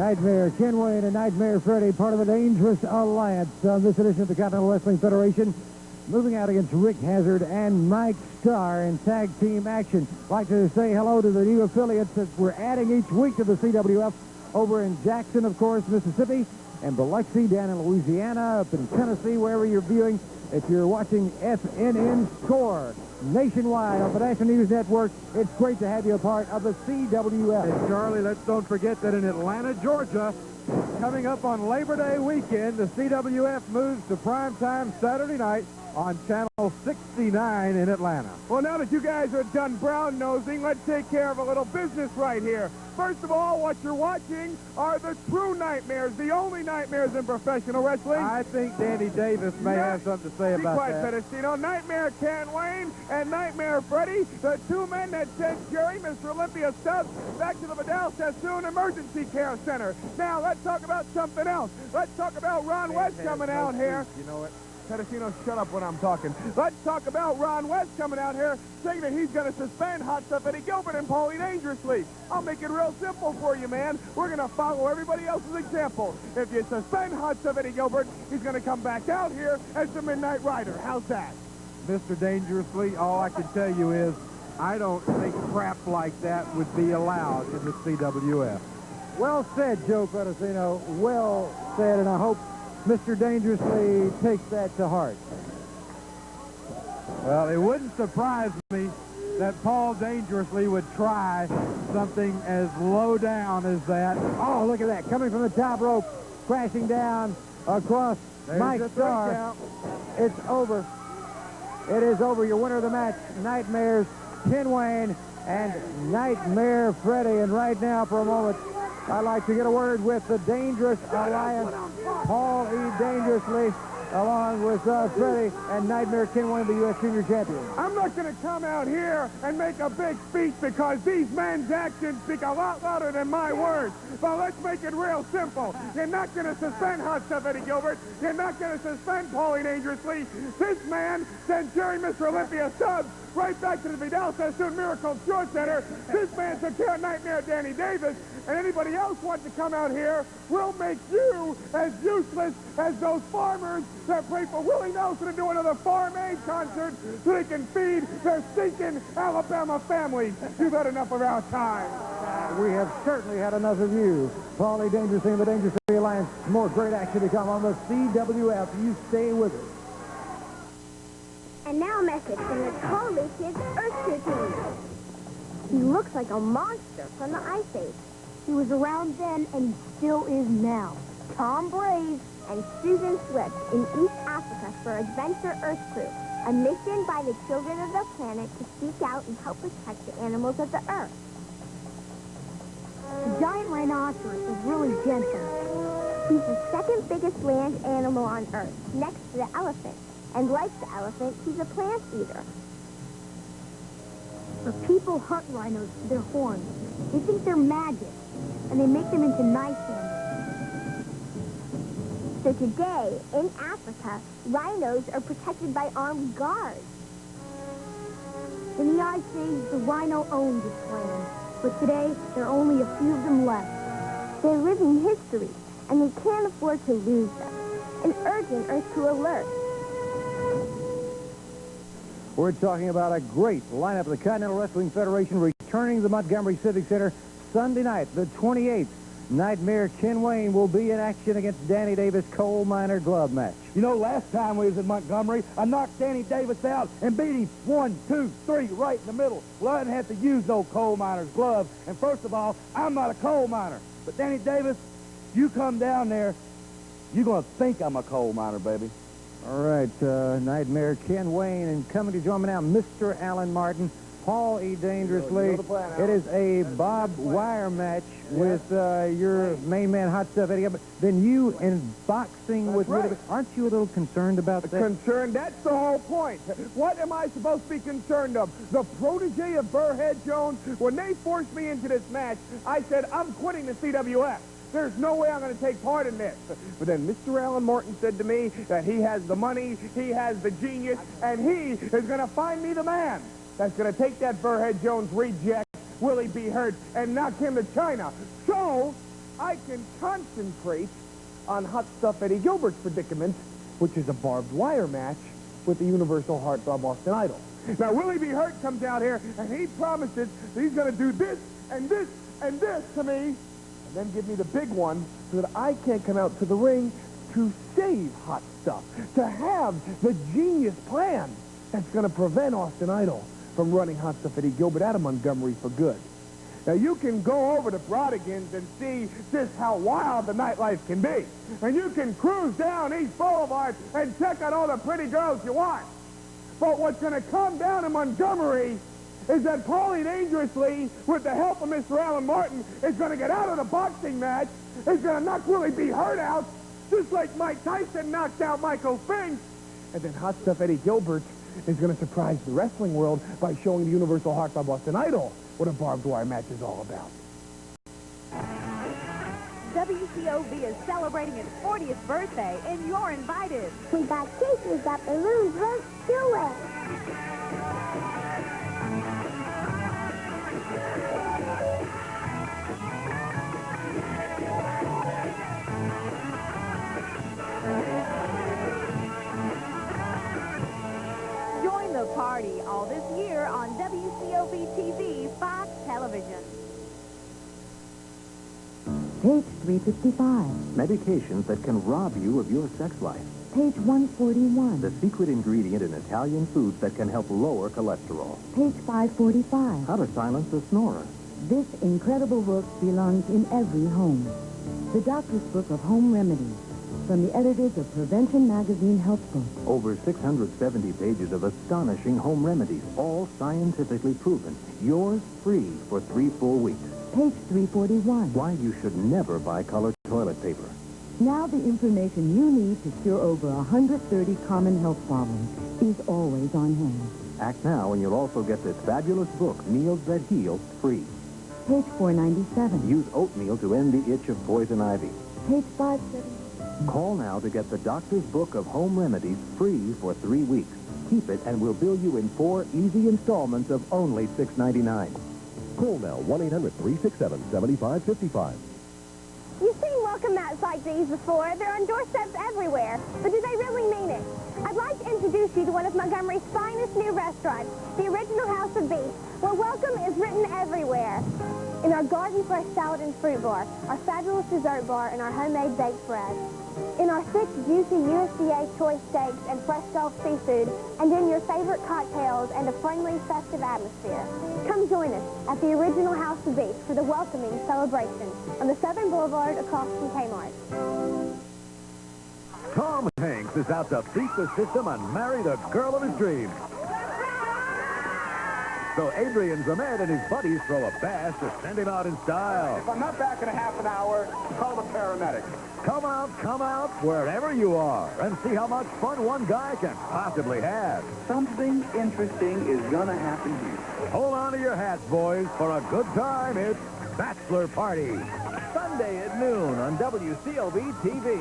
A: Nightmare Ken Wayne and Nightmare Freddy, part of the Dangerous Alliance on this edition of the Continental Wrestling Federation. Moving out against Rick Hazard and Mike Starr in tag team action. Like to say hello to the new affiliates that we're adding each week to the CWF over in Jackson, of course, Mississippi, and Biloxi down in Louisiana, up in Tennessee, wherever you're viewing. If you're watching FNN Score nationwide on the National News Network, it's great to have you a part of the CWF.
J: And Charlie, let's don't forget that in Atlanta, Georgia, coming up on Labor Day weekend, the CWF moves to primetime Saturday night on Channel 69 in Atlanta.
B: Well, now that you guys are done brown-nosing, let's take care of a little business right here. First of all, what you're watching are the true nightmares, the only nightmares in professional wrestling.
J: I think Danny Davis may have something to say about that.
B: Be quiet, Pedestino. Nightmare Ken Wayne and Nightmare Freddy, the two men that sent Jerry, Mr. Olympia Stubbs, back to the Vidal Sassoon Emergency Care Center. Now, let's talk about something else. Let's talk about Ron West coming out here.
J: You know what?
B: Pedestino, shut up when I'm talking. Let's talk about Ron West coming out here saying that he's going to suspend Hot Stuff Eddie Gilbert and Paulie Dangerously. I'll make it real simple for you, man. We're going to follow everybody else's example. If you suspend Hot Stuff Eddie Gilbert, he's going to come back out here as the Midnight Rider. How's that?
J: Mr. Dangerously, all I can tell you is I don't think crap like that would be allowed in the CWF.
A: Well said, Joe Pedestino. Well said, and I hope Mr. Dangerously takes that to heart.
J: Well, it wouldn't surprise me that Paul Dangerously would try something as low down as that.
A: Oh, look at that. Coming from the top rope, crashing down across Mike Starr. It's over. It is over. Your winner of the match, Nightmares Ken Wayne and Nightmare Freddy. And right now, for a moment, I'd like to get a word with the Dangerous Alliance, Paul E. Dangerously, along with Freddy and Nightmare Ken Wayne, the U.S. Junior Champion.
B: I'm not going to come out here and make a big speech because these men's actions speak a lot louder than my words. But let's make it real simple. You're not going to suspend Hot Stuff Eddie Gilbert. You're not going to suspend Paulie Dangerously. This man sent Jerry Mr. Olympia Stubbs right back to the Vidal Sassoon Miracle Short Center. This man took care of Nightmare Danny Davis. And anybody else wants to come out here, we'll make you as useless as those farmers that pray for Willie Nelson to do another Farm Aid concert so they can feed their stinking Alabama families. You've had enough of our time.
A: We have certainly had enough of you. Paulie Dangerously and the Dangerous Alliance. More great action to come on the CWF. You stay with us.
R: And now a message from the Totally Kids Earth Crew team. He looks like a monster from the Ice Age. He was around then and still is now. Tom Braves and Susan Swift in East Africa for Adventure Earth Crew, a mission by the children of the planet to seek out and help protect the animals of the Earth. The giant rhinoceros is really gentle. He's the second biggest land animal on Earth, next to the elephant. And like the elephant, he's a plant eater. But people hunt rhinos for their horns. They think they're magic, and they make them into knife handles. So today, in Africa, rhinos are protected by armed guards. In the Ice Age, the rhino owned this land, but today, there are only a few of them left. They're living history, and they can't afford to lose them. An urgent Earth Crew alert.
A: We're talking about a great lineup of the Continental Wrestling Federation returning to the Montgomery Civic Center Sunday night, the 28th. Nightmare Ken Wayne will be in action against Danny Davis coal miner glove match.
B: You know, last time we was in Montgomery, I knocked Danny Davis out and beat him 1, 2, 3 right in the middle. Well, I didn't have to use no coal miner's glove. And first of all, I'm not a coal miner. But Danny Davis, you come down there, you're going to think I'm a coal miner, baby.
A: All right, Nightmare Ken Wayne, and coming to join me now, Mr. Alan Martin, Paul E. Dangerously. It is a barbed wire match with your main man, Hot Stuff Eddie. But then you in boxing with Woody. Aren't you a little concerned about that?
B: Concerned? That's the whole point. What am I supposed to be concerned of? The protege of Burrhead Jones? When they forced me into this match, I said, I'm quitting the CWF. There's no way I'm going to take part in this. But then Mr. Alan Morton said to me that he has the money, he has the genius, and he is going to find me the man that's going to take that Burrhead Jones reject, Willie B. Hurt, and knock him to China. So, I can concentrate on Hot Stuff Eddie Gilbert's predicament, which is a barbed wire match with the Universal Heartthrob Austin Idol. Now, Willie B. Hurt comes out here, and he promises that he's going to do this and this and this to me, and then give me the big one so that I can't come out to the ring to save Hot Stuff, to have the genius plan that's going to prevent Austin Idol from running Hot Stuff Eddie Gilbert out of Montgomery for good. Now, you can go over to Brodigan's and see just how wild the nightlife can be. And you can cruise down East Boulevard and check out all the pretty girls you want. But what's going to come down in Montgomery is that Paulie Dangerously, with the help of Mr. Alan Martin, is going to get out of the boxing match, is going to knock Willie B. Hurt out, just like Mike Tyson knocked out Michael Spinks. And then Hot Stuff Eddie Gilbert is going to surprise the wrestling world by showing the Universal Heartthrob Austin Idol what a barbed wire match is all about.
G: WCOV is celebrating its 40th birthday, and you're invited.
R: We got cake, we got balloons, let's do it.
G: Join the party all this year on WCOV TV, Fox Television.
D: Page 355.
I: Medications that can rob you of your sex life.
D: Page 141.
I: The secret ingredient in Italian foods that can help lower cholesterol.
D: Page 545.
I: How to silence a snorer.
D: This incredible book belongs in every home. The Doctor's Book of Home Remedies, from the editors of Prevention Magazine Health Book.
I: Over 670 pages of astonishing home remedies, all scientifically proven. Yours free for 3 full weeks.
D: Page 341.
I: Why you should never buy colored toilet paper.
D: Now the information you need to cure over 130 common health problems is always on hand.
I: Act now and you'll also get this fabulous book, Meals That Heal, free.
D: Page 497.
I: Use oatmeal to end the itch of poison ivy.
D: Page 570.
I: Call now to get the Doctor's Book of Home Remedies free for 3 weeks. Keep it and we'll bill you in 4 easy installments of only $6.99.
L: Call now, 1-800-367-7555.
R: You've seen welcome mats like these before. They're on doorsteps everywhere. But do they really mean it? I'd like to introduce you to one of Montgomery's finest new restaurants, the Original House of Beef, where welcome is written everywhere. In our garden fresh salad and fruit bar, our fabulous dessert bar, and our homemade baked bread. In our thick, juicy USDA choice steaks and fresh Gulf seafood, and in your favorite cocktails and a friendly, festive atmosphere. Come join us at the Original House of Beef for the welcoming celebration on the Southern Boulevard across from Kmart.
K: Tom Hanks is out to beat the system and marry the girl of his dreams. So Adrian Zemed and his buddies throw a bash to send him out in style.
O: If I'm not back in a half an hour, call the paramedics.
K: Come out, wherever you are, and see how much fun one guy can possibly have.
O: Something interesting is gonna happen here.
K: Hold on to your hats, boys, for a good time. It's Bachelor Party. Sunday at noon on WCOV TV.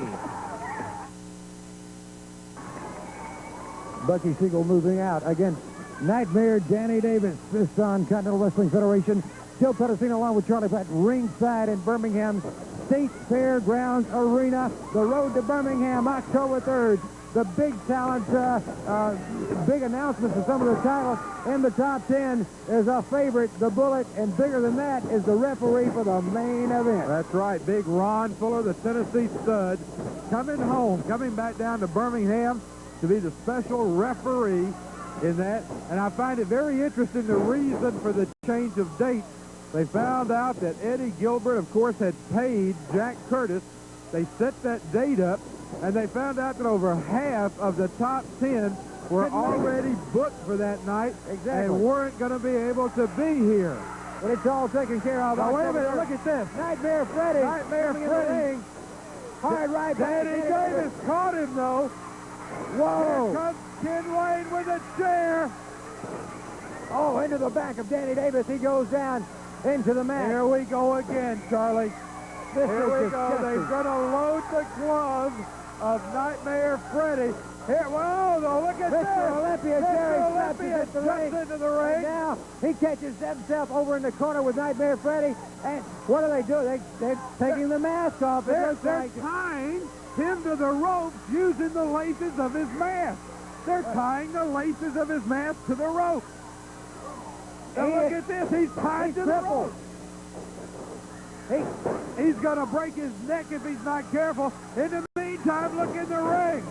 A: Bucky Siegel moving out against Nightmare Danny Davis. This on Continental Wrestling Federation. Joe Pedicino along with Charlie Pratt ringside in Birmingham State Fairgrounds Arena. The road to Birmingham, October 3rd. The big talent, big announcements of some of the titles in the top 10 is a favorite, the Bullet, and bigger than that is the referee for the main event.
J: That's right, big Ron Fuller, the Tennessee stud, coming back down to Birmingham to be the special referee in that. And I find it very interesting the reason for the change of date. They found out that Eddie Gilbert, of course, had paid Jack Curtis. They set that date up, and they found out that over half of the top 10 were already booked for that night and weren't going to be able to be here.
A: But it's all taken care of.
J: Now, wait a minute, look at this.
A: Nightmare Freddy.
J: Nightmare Freddy.
A: Hard right back.
J: Danny Davis caught him, though.
A: Whoa.
J: Here comes Ken Wayne with a chair.
A: Oh, into the back of Danny Davis. He goes down into the mat.
J: Here we go again, Charlie.
A: Here
J: we go. They're going to load the gloves
B: of Nightmare Freddy. Here, whoa, look at this.
A: Mr. Olympia, Jerry
B: Olympia jumps into the ring.
A: And now he catches himself over in the corner with Nightmare Freddy. And what do? They're taking the mask off.
B: They're tying him to the ropes using the laces of his mask. They're tying the laces of his mask to the rope. Now look at this. He's tied to the rope. He's going to break his neck if he's not careful. In the meantime, look in the ring.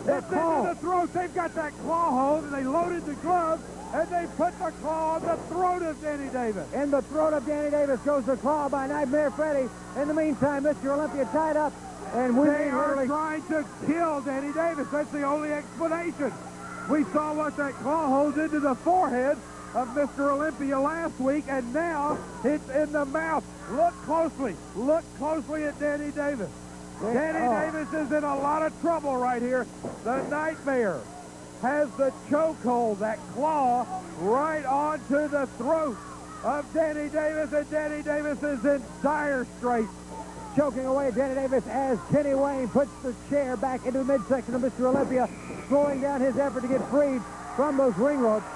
B: It's into the throat. They've got that claw hold, and they loaded the gloves, and they put the claw on the throat of Danny Davis.
A: In the throat of Danny Davis goes the claw by Nightmare Freddy. In the meantime, Mr. Olympia tied up, and
B: they are trying to kill Danny Davis. That's the only explanation. We saw what that claw hold did to the forehead of Mr. Olympia last week, and now it's in the mouth. Look closely. Look closely at Danny Davis. Danny Davis is in a lot of trouble right here. The Nightmare has the chokehold, that claw, right onto the throat of Danny Davis, and Danny Davis is in dire straits.
A: Choking away Danny Davis as Kenny Wayne puts the chair back into the midsection of Mr. Olympia, slowing down his effort to get freed from those ring ropes.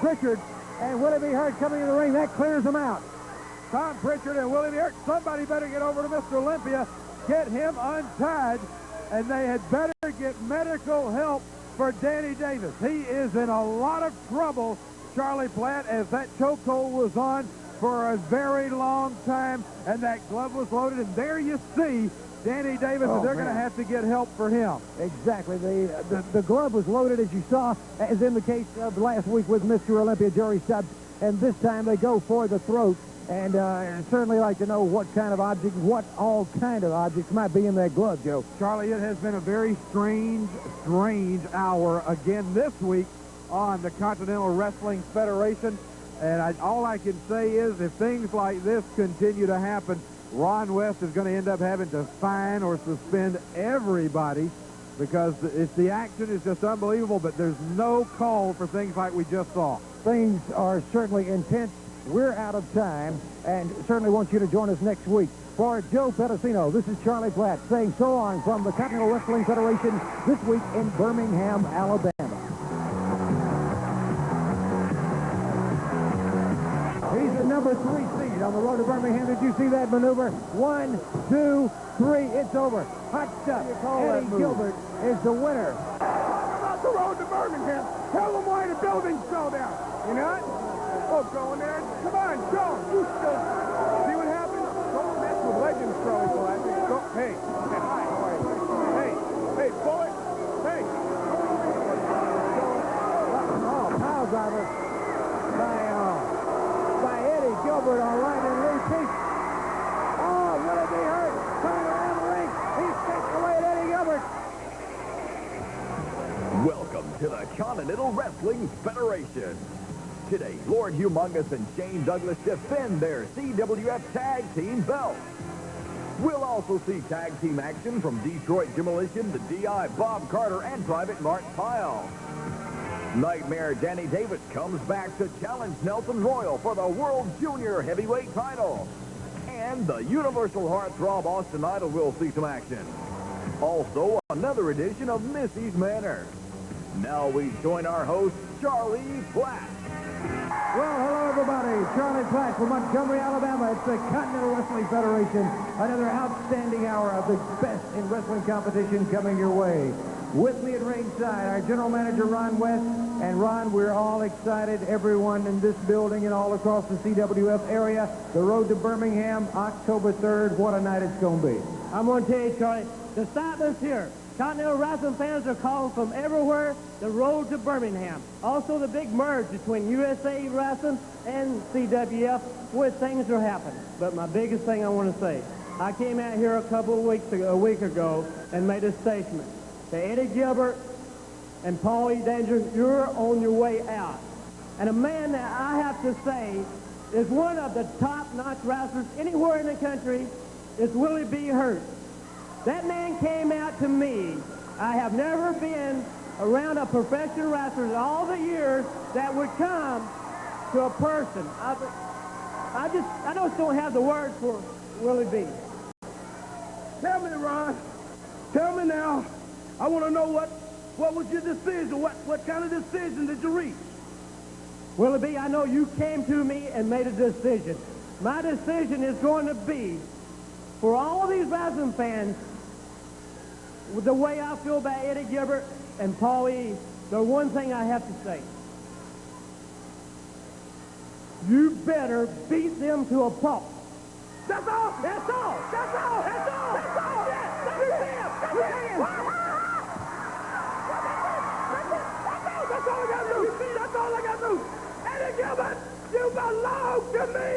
A: Pritchard and Willie B. Hurt coming in the ring. That clears them out.
B: Tom Pritchard and Willie B. Hurt. Somebody better get over to Mr. Olympia, get him untied, and they had better get medical help for Danny Davis. He is in a lot of trouble, Charlie Platt, as that chokehold was on for a very long time, and that glove was loaded, and there you see Danny Davis, and they're going to have to get help for him.
A: Exactly. The glove was loaded, as you saw, as in the case of last week with Mr. Olympia, Jerry Stubbs, and this time they go for the throat. And I'd certainly like to know what kind of objects, what all kind of objects might be in that glove, Joe.
B: Charlie, it has been a very strange hour again this week on the Continental Wrestling Federation. And all I can say is if things like this continue to happen, Ron West is going to end up having to fine or suspend everybody because the action is just unbelievable, but there's no call for things like we just saw.
A: Things are certainly intense. We're out of time, and certainly want you to join us next week. For Joe Pedicino, this is Charlie Platt saying so long from the Continental Wrestling Federation this week in Birmingham, Alabama. He's the number 3 seed on the road to Birmingham. Did you see that maneuver? 1, 2, 3. It's over. Hot stuff. Eddie Gilbert is the winner.
B: About the road to Birmingham. Tell them why the buildings fell down. You know what? Oh, go in there. Come on, go. You still see what happened? Don't mess with legends, Charlie Platt. Hey, hi. Hey, bullet. Hey.
A: Pile driver by Eddie Gilbert on Ryan Lee Peace. Oh, Willie B. Hurt coming around the ring. He's taking away at Eddie Gilbert.
K: Welcome to the Continental Wrestling Federation. Today, Lord Humongous and Shane Douglas defend their CWF Tag Team belts. We'll also see tag team action from Detroit Demolition to D.I. Bob Carter and Private Martin Pyle. Nightmare Danny Davis comes back to challenge Nelson Royal for the World Junior Heavyweight title. And the Universal Heartthrob Austin Idol will see some action. Also, another edition of Missy's Manor. Now we join our host, Charlie Platt.
A: Well, hello, everybody. Charlie Platt from Montgomery, Alabama. It's the Continental Wrestling Federation. Another outstanding hour of the best in wrestling competition coming your way. With me at ringside, our general manager, Ron West. And, Ron, we're all excited, everyone in this building and all across the CWF area. The road to Birmingham, October 3rd. What a night it's going to be.
Q: I'm going to tell you, Charlie, the excitement's here. Continental Wrestling fans are calling from everywhere, the road to Birmingham. Also, the big merge between USA Wrestling and CWF, where things are happening. But my biggest thing I want to say, I came out here a week ago, and made a statement to Eddie Gilbert and Paul E. Danger, you're on your way out. And a man that I have to say is one of the top-notch wrestlers anywhere in the country is Willie B. Hurt. That man came out to me. I have never been around a professional wrestler in all the years that would come to a person. I just don't have the words for Willie B.
B: Tell me, Ron. Tell me now. I want to know what was your decision? What kind of decision did you reach?
Q: Willie B., I know you came to me and made a decision. My decision is going to be, for all of these wrestling fans, with the way I feel about Eddie Gilbert and Paul E., the one thing I have to say. You better beat them to a pulp.
B: That's all.
Q: That's all.
B: That's all. That's all. That's all. Yes. That's it. That's it. That's all I got to do. That's all I got to do. Eddie Gilbert, you belong to me.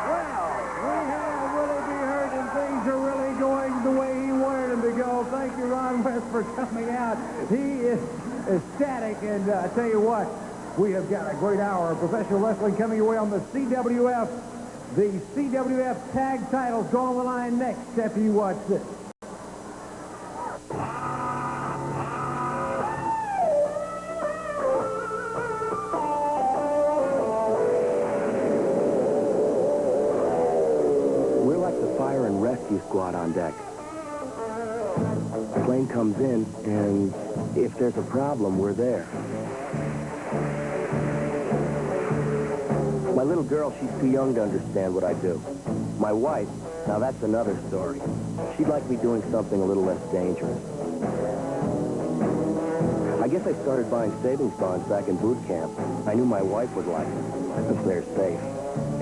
A: Well, we have Willie B. Hurt, and things are really going the way he wanted them to go. Thank you, Ron West, for coming out. He is ecstatic, and I tell you what, we have got a great hour of professional wrestling coming your way on the CWF. The CWF tag titles go on the line next after you watch this.
I: We're like the fire and rescue squad on deck. The plane comes in, and if there's a problem, we're there. My little girl, she's too young to understand what I do. My wife, now that's another story. She'd like me doing something a little less dangerous. I guess I started buying savings bonds back in boot camp. I knew my wife would like them, if they're safe.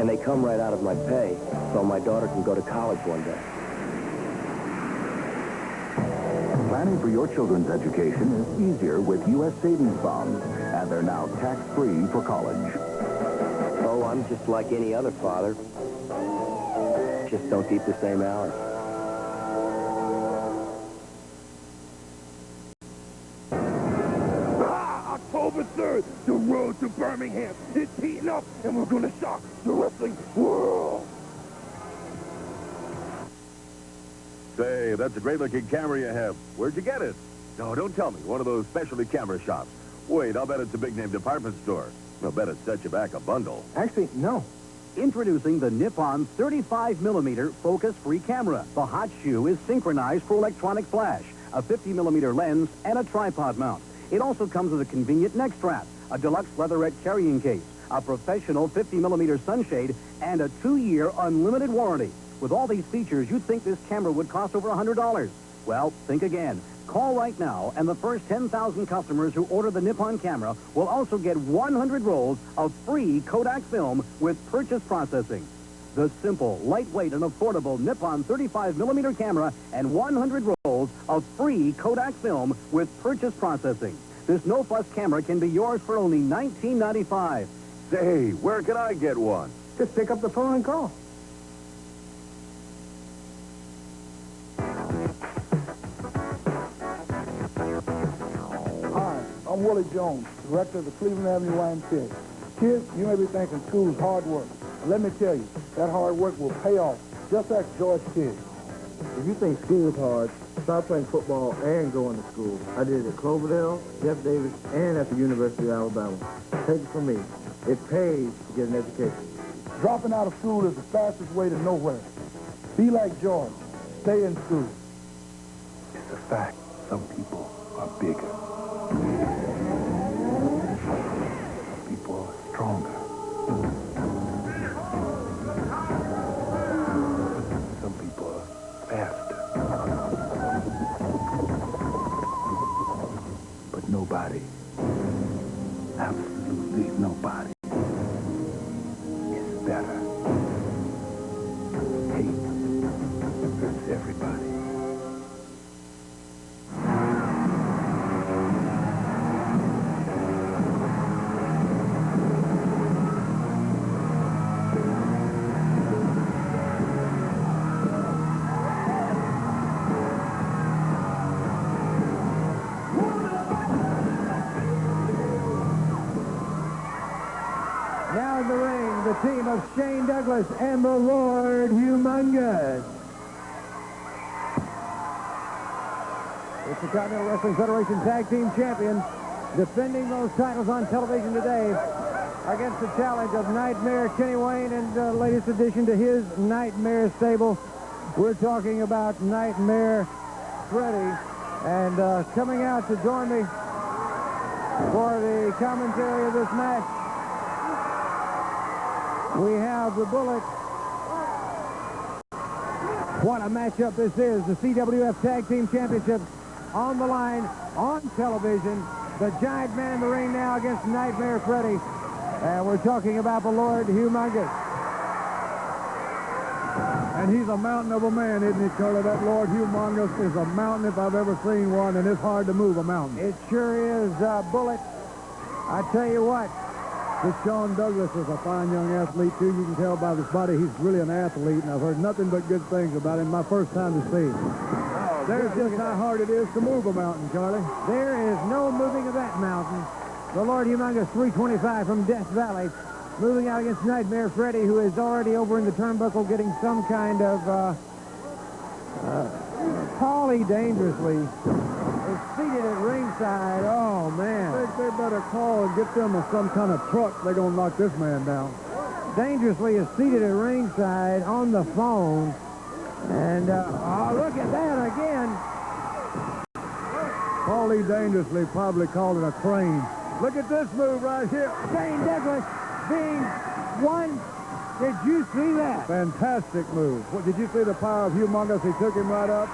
I: And they come right out of my pay, so my daughter can go to college one day.
F: Planning for your children's education is easier with U.S. savings bonds, and they're now tax-free for college.
I: Oh, I'm just like any other father. Just don't keep the same hours.
B: October 3rd, the road to Birmingham is heating up, and we're going to shock the wrestling world.
K: Say, that's a great-looking camera you have. Where'd you get it? No, don't tell me. One of those specialty camera shops. Wait, I'll bet it's a big-name department store. I'll bet it set you back a bundle.
S: Actually, no. Introducing the Nippon 35mm focus-free camera. The hot shoe is synchronized for electronic flash, a 50mm lens, and a tripod mount. It also comes with a convenient neck strap, a deluxe leatherette carrying case, a professional 50mm sunshade, and a 2-year unlimited warranty. With all these features, you'd think this camera would cost over $100. Well, think again. Call right now, and the first 10,000 customers who order the Nippon camera will also get 100 rolls of free Kodak film with purchase processing. The simple, lightweight, and affordable Nippon 35mm camera and 100 rolls of free Kodak film with purchase processing. This no-fuss camera can be yours for only $19.95.
K: Say, where can I get one?
B: Just pick up the phone and call.
T: Hi, I'm Willie Jones, director of the Cleveland Avenue YMCA. Kids, you may be thinking school's hard work. But let me tell you, that hard work will pay off, just like George kids.
J: If you think school is hard, start playing football and going to school. I did it at Cloverdale, Jeff Davis, and at the University of Alabama. Take it from me. It pays to get an education.
T: Dropping out of school is the fastest way to nowhere. Be like George. Stay in school.
F: It's a fact. Some people are bigger. Some people are stronger. Some people are faster. But nobody, absolutely nobody, is better. Hate hurts everybody.
A: Now in the ring, the team of Shane Douglas and the Lord Humongous. It's the Continental Wrestling Federation Tag Team Champions defending those titles on television today against the challenge of Nightmare Kenny Wayne and the latest addition to his Nightmare stable, We're talking about Nightmare Freddy. And coming out to join me for the commentary of this match, we have the Bullet. What a matchup this is. The CWF Tag Team Championship on the line, on television. The Giant Man in the ring now against Nightmare Freddy. And we're talking about the Lord Humongous.
T: And he's a mountain of a man, isn't he, Charlie? That Lord Humongous is a mountain if I've ever seen one, and it's hard to move a mountain.
A: It sure is, Bullet. I tell you what.
T: This Sean Douglas is a fine young athlete, too. You can tell by his body he's really an athlete, and I've heard nothing but good things about him. My first time to see him. There's just how hard it is to move a mountain, Charlie.
A: There is no moving of that mountain. The Lord Humongous, 325 from Death Valley, moving out against Nightmare Freddy, who is already over in the turnbuckle getting some kind of Paulie Dangerously is seated at ringside. Oh, man.
T: I think they better call and get them some kind of truck. They're going to knock this man down.
A: Dangerously is seated at ringside on the phone. And, oh, look at that again.
T: Paulie Dangerously probably called it a crane. Look at this move right here.
A: Shane Douglas being one. Did you see that?
T: Fantastic move. Did you see the power of Humongous? He took him right up.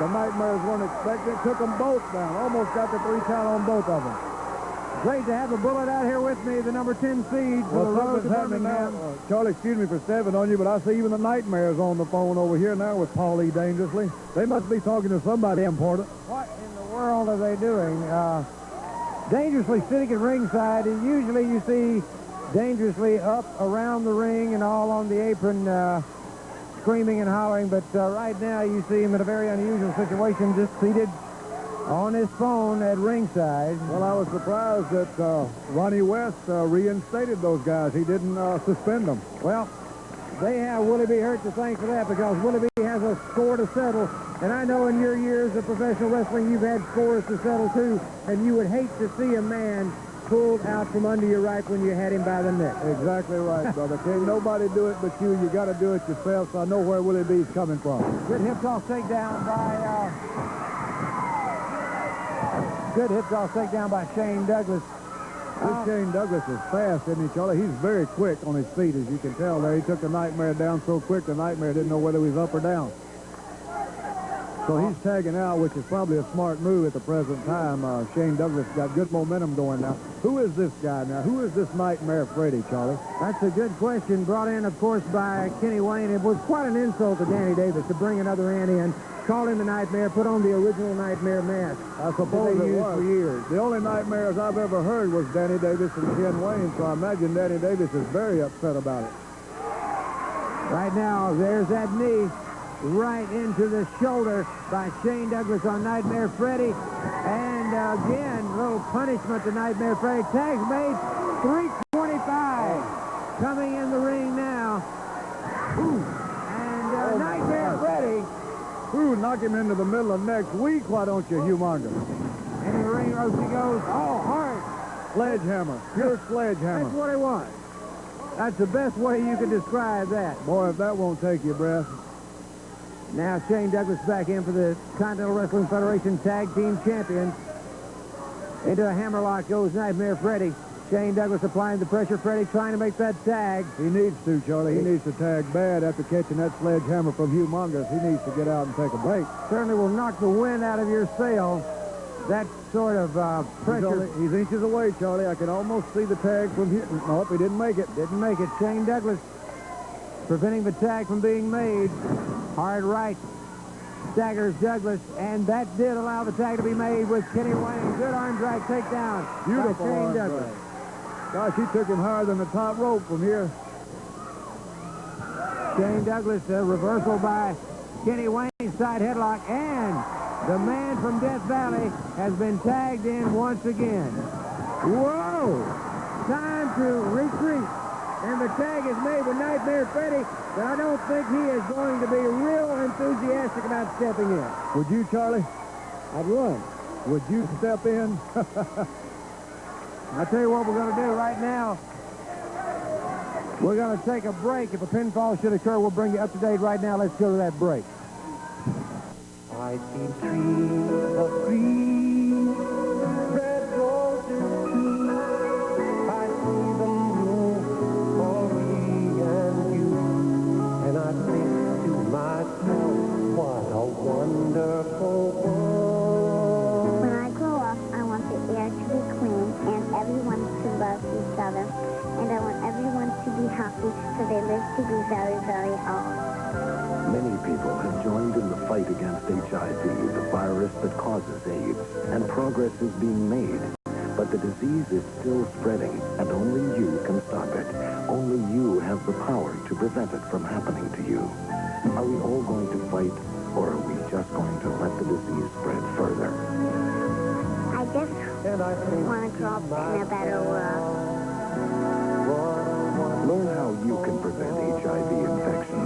T: The Nightmares weren't expecting it. Took them both down. Almost got the 3 count on both of them.
A: Great to have the Bullet out here with me, the number 10 seed for the road to Birmingham.
T: Charlie, excuse me for stepping on you, but I see even the Nightmares on the phone over here now with Paulie Dangerously. They must be talking to somebody important.
A: What in the world are they doing? Dangerously sitting at ringside. Usually you see Dangerously up around the ring and all on the apron screaming and hollering, but right now you see him in a very unusual situation, just seated on his phone at ringside.
T: Well, I was surprised that Ronnie West reinstated those guys. He didn't suspend them.
A: Well, they have Willie B. Hurt to thank for that, because Willie B. has a score to settle. And I know in your years of professional wrestling, you've had scores to settle too, and you would hate to see a man pulled out from under you right when you had him by the neck.
T: Exactly right, brother. Can't nobody do it but you. You got to do it yourself, so I know where Willie B's coming from.
A: Good hip toss takedown by Shane Douglas.
T: This Shane Douglas is fast, isn't he, Charlie? He's very quick on his feet, as you can tell there. He took the Nightmare down so quick, the Nightmare didn't know whether he was up or down. So he's tagging out, which is probably a smart move at the present time. Shane Douglas got good momentum going now. Who is this guy now? Who is this Nightmare Freddy, Charlie?
A: That's a good question. Brought in, of course, by Kenny Wayne. It was quite an insult to Danny Davis to bring another ant in, call him the Nightmare, put on the original Nightmare mask.
T: I suppose it was.
A: For years.
T: The only Nightmares I've ever heard was Danny Davis and Ken Wayne, so I imagine Danny Davis is very upset about it.
A: Right now, there's that knee right into the shoulder by Shane Douglas on Nightmare Freddy. And again, a little punishment to Nightmare Freddy. Tag's made, 325. Coming in the ring now. Ooh. And Nightmare Freddy.
T: Ooh, knock him into the middle of next week, why don't you, Humongous?
A: Into the ring ropes he goes. Oh, hard.
T: Sledgehammer. Pure sledgehammer.
A: That's what it was. That's the best way you could describe that.
T: Boy, if that won't take your breath.
A: Now Shane Douglas back in for the Continental Wrestling Federation Tag Team Champions. Into a hammerlock goes Nightmare Freddy. Shane Douglas applying the pressure. Freddy trying to make that tag.
T: He needs to, Charlie. He needs to tag bad after catching that sledgehammer from Humongous. He needs to get out and take a break.
A: Certainly will knock the wind out of your sail. That sort of pressure.
T: He's inches away, Charlie. I can almost see the tag from here. Nope, he didn't make it.
A: Didn't make it. Shane Douglas preventing the tag from being made. Hard right. Staggers Douglas, and that did allow the tag to be made with Kenny Wayne. Good arm drag takedown.
T: Beautiful
A: by Shane
T: arm
A: Douglas.
T: drag. Gosh, he took him higher than the top rope from here.
A: Shane Douglas, a reversal by Kenny Wayne, side headlock, and the man from Death Valley has been tagged in once again. Whoa! Time to retreat. And the tag is made with Nightmare Freddy, but I don't think he is going to be real enthusiastic about stepping in.
T: Would you, Charlie?
A: I'd run.
T: Would you step in?
A: I'll tell you what we're going to do right now. We're going to take a break. If a pinfall should occur, we'll bring you up to date right now. Let's go to that break.
B: I see trees of green, red roses too. I see them bloom for me and you. And I think to myself, what a wonderful world.
R: When I grow up, I want the air to be clean and everyone to love each other. And I want everyone to be happy so they live to be very, very old.
F: Many people have joined in the fight against HIV, the virus that causes AIDS, and progress is being made. But the disease is still spreading, and only you can stop it. Only you have the power to prevent it from happening to you. Are we all going to fight, or are we just going to let the disease spread further?
R: I just want to grow up in a better world.
F: Learn how you can prevent HIV infection.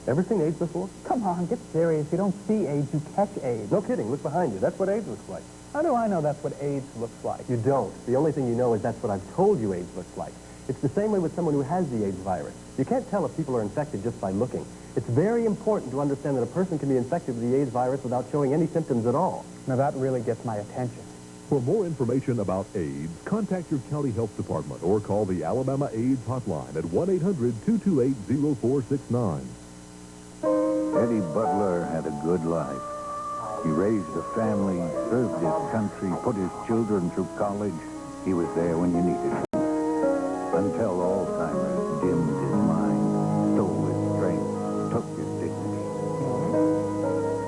I: Ever seen AIDS before?
U: Come on, get serious. You don't see AIDS, you catch AIDS.
I: No kidding. Look behind you. That's what AIDS looks like.
U: How do I know that's what AIDS looks like?
I: You don't. The only thing you know is that's what I've told you AIDS looks like. It's the same way with someone who has the AIDS virus. You can't tell if people are infected just by looking. It's very important to understand that a person can be infected with the AIDS virus without showing any symptoms at all.
U: Now that really gets my attention.
K: For more information about AIDS, contact your county health department or call the Alabama AIDS hotline at 1-800-228-0469.
V: Eddie Butler had a good life. He raised a family, served his country, put his children through college. He was there when you needed him. Until Alzheimer's dimmed his mind, stole his strength, took his dignity.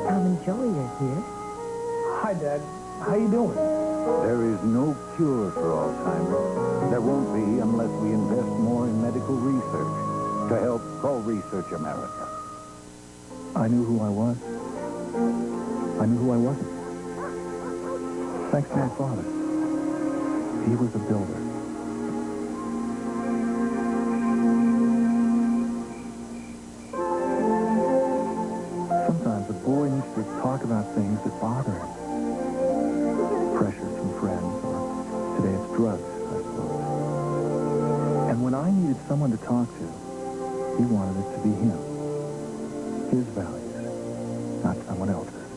D: Tom and Joey are here.
U: Hi, Dad. How you doing?
V: There is no cure for Alzheimer's. There won't be unless we invest more in medical research. To help, call Research America.
W: I knew who I was. I knew who I wasn't. Thanks to my father. He was a builder. Sometimes a boy needs to talk about things that bother him. Pressures from friends, or today it's drugs, I suppose. And when I needed someone to talk to, he wanted it to be him. His values, not someone else's.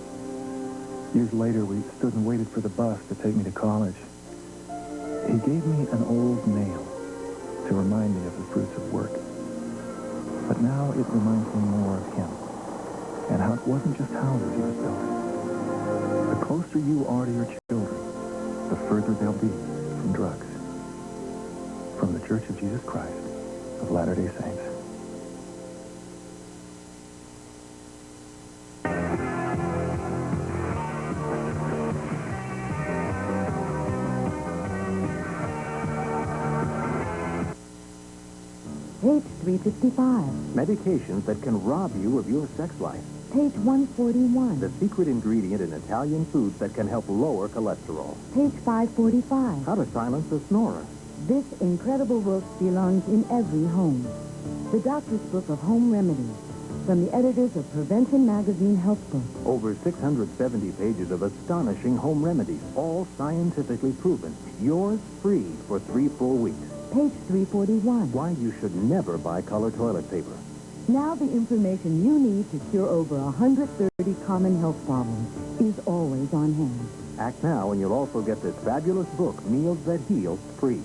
W: Years later, we stood and waited for the bus to take me to college. He gave me an old nail to remind me of the fruits of work. But now it reminds me more of him, and how it wasn't just houses he was building. The closer you are to your children, the further they'll be from drugs. From the Church of Jesus Christ of Latter-day Saints.
D: Page 355.
I: Medications that can rob you of your sex life.
D: Page 141.
I: The secret ingredient in Italian foods that can help lower cholesterol.
D: Page 545.
I: How to silence a snorer.
D: This incredible book belongs in every home. The Doctor's Book of Home Remedies. From the editors of Prevention Magazine Health Book.
I: Over 670 pages of astonishing home remedies, all scientifically proven. Yours free for 3 full weeks.
D: Page 341.
I: Why you should never buy color toilet paper.
D: Now the information you need to cure over 130 common health problems is always on hand.
I: Act now and you'll also get this fabulous book, Meals That Heal, free.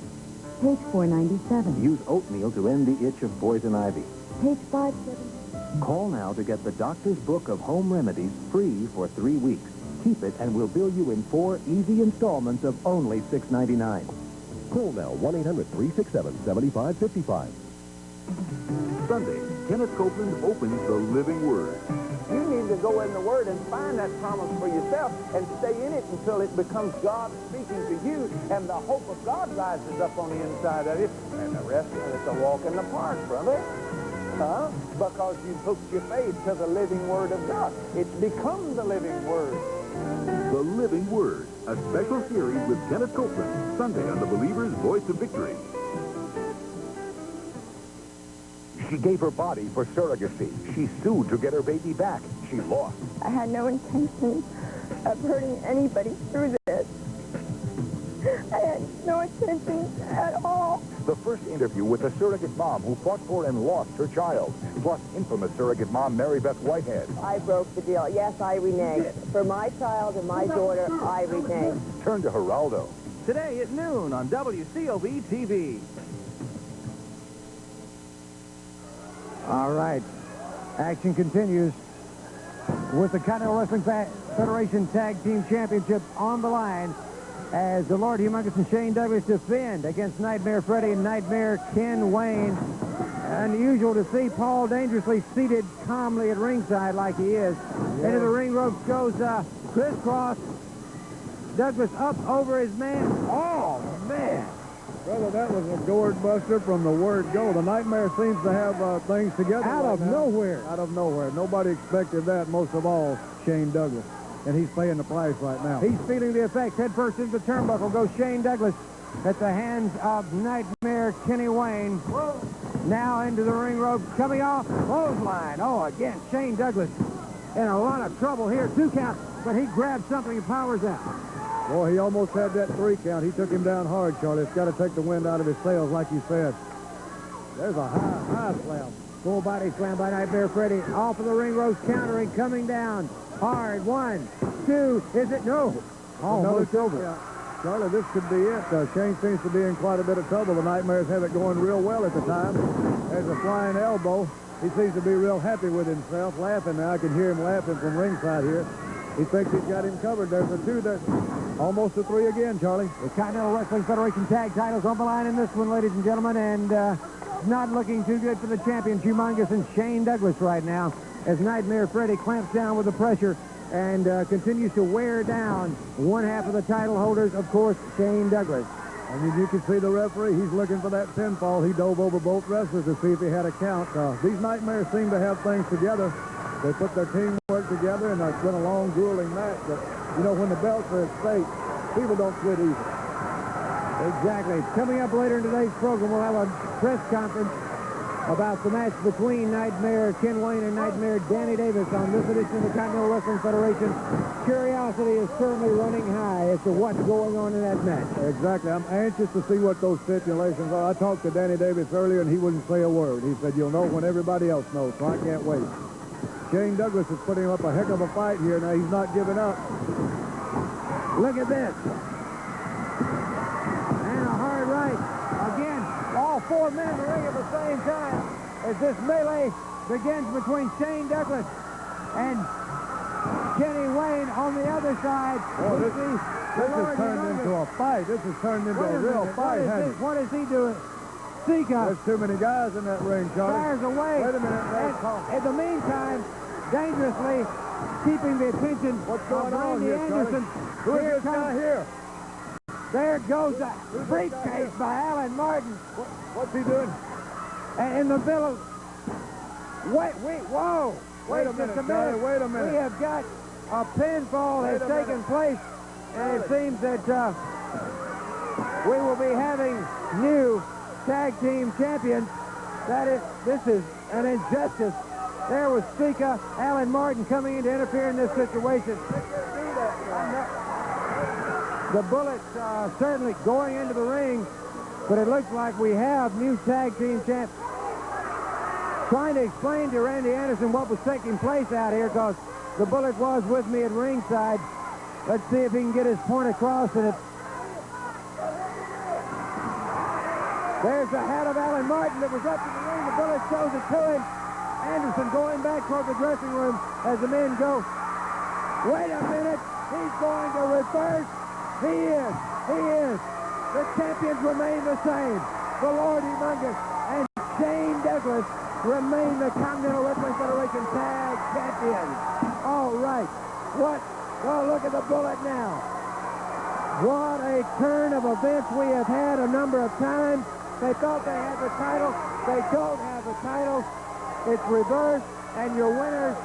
D: Page 497.
I: Use oatmeal to end the itch of poison ivy.
D: Page 570.
I: Call now to get the Doctor's Book of Home Remedies free for 3 weeks. Keep it and we'll bill you in 4 easy installments of only $6.99.
K: Call now, 1-800-367-7555. Sunday, Kenneth Copeland opens the Living Word.
B: You need to go in the Word and find that promise for yourself and stay in it until it becomes God speaking to you and the hope of God rises up on the inside of you. And the rest of it's a walk in the park, brother. Huh? Because you hooked your faith to the living Word of God. It's become the living Word.
K: The Living Word, a special series with Kenneth Copeland, Sunday on the Believer's Voice of Victory.
X: She gave her body for surrogacy. She sued to get her baby back. She lost.
Y: I had no intention of hurting anybody through this. I had no intention
H: anything at all.
X: The first interview with the surrogate mom who fought for and lost her child, plus infamous surrogate mom Mary Beth Whitehead.
C: I broke the deal. Yes, I reneged. For my child and my daughter, I reneged.
X: Turn to Geraldo.
E: Today at noon on WCOV TV.
A: All right. Action continues with the Continental Wrestling Federation Tag Team Championship on the line as the Lord Humongous and Shane Douglas defend against Nightmare Freddy and Nightmare Ken Wayne. Unusual to see Paul dangerously seated calmly at ringside like he is. Into the ring ropes goes crisscross. Douglas up over his man. Oh, man.
T: Brother, that was a gourd buster from the word go. The Nightmare seems to have things together
A: Out of nowhere.
T: Out of nowhere. Nobody expected that, most of all, Shane Douglas. And he's paying the price right now.
A: He's feeling the effects. Head first into the turnbuckle goes Shane Douglas at the hands of Nightmare Kenny Wayne. Whoa. Now into the ring ropes, coming off, clothesline. Oh, again, Shane Douglas in a lot of trouble here. 2 count, but he grabs something and powers out.
T: Boy, he almost had that 3 count. He took him down hard, Charlie. It's got to take the wind out of his sails, like you said. There's a high slam.
A: Full body slam by Nightmare Freddy. Off of the ring ropes, countering, coming down. Hard. 1, 2. Is it? No. Almost over.
T: Yeah. Charlie, this could be it. Shane seems to be in quite a bit of trouble. The Nightmares have it going real well at the time. There's a flying elbow. He seems to be real happy with himself, laughing now. I can hear him laughing from ringside here. He thinks he's got him covered. There's a 2, there's almost a 3 again, Charlie.
A: The Continental Wrestling Federation tag titles on the line in this one, ladies and gentlemen, and not looking too good for the champions, Humongous and Shane Douglas right now, as Nightmare Freddy clamps down with the pressure and continues to wear down one half of the title holders, of course, Shane Douglas.
T: And you can see the referee, he's looking for that pinfall. He dove over both wrestlers to see if he had a count. These Nightmares seem to have things together. They put their teamwork together, and it's been a long, grueling match. But, you know, when the belts are at stake, people don't quit easy.
A: Exactly. Coming up later in today's program, we'll have a press conference about the match between Nightmare Ken Wayne and Nightmare Danny Davis on this edition of the Continental Wrestling Federation. Curiosity is certainly running high as to what's going on in that match.
T: Exactly. I'm anxious to see what those stipulations are. I talked to Danny Davis earlier, and he wouldn't say a word. He said, you'll know when everybody else knows, so I can't wait. Shane Douglas is putting up a heck of a fight here. Now, he's not giving up.
A: Look at this. And a hard right. Again, all 4 men in the ring at the same time as this melee begins between Shane Douglas and Kenny Wayne on the other side.
T: Oh, this has turned into a fight. This has turned into a real fight, hasn't it?
A: What is he doing? Sika.
T: There's too many guys in that ring, Charlie.
A: Fires away.
T: Wait a minute.
A: And in the meantime, dangerously keeping the attention
T: What's going on
A: Randy
T: here,
A: Anderson.
T: Who is this guy here?
A: There goes a briefcase by Alan Martin.
T: What's he doing?
A: And in the middle. Wait, whoa.
T: Wait a minute, Charlie, wait a minute.
A: We have got a pinfall has taken place, and it seems that we will be having new tag team champions. This is an injustice. There was Sika, Alan Martin coming in to interfere in this situation. The Bullets certainly going into the ring, but it looks like we have new tag team champions. Trying to explain to Randy Anderson what was taking place out here, because the Bullet was with me at ringside. Let's see if he can get his point across. And there's the hat of Alan Martin that was up in the ring. The Bullet shows it to him. Anderson going back toward the dressing room as the men go. Wait a minute. He's going to reverse. He is. The champions remain the same. The Lord Humongous and Shane Douglas remain the Continental Wrestling Federation Tag Champions. All right. Oh, look at the Bullet now. What a turn of events we have had a number of times. They thought they had the title. They don't have the title. It's reversed, and your winners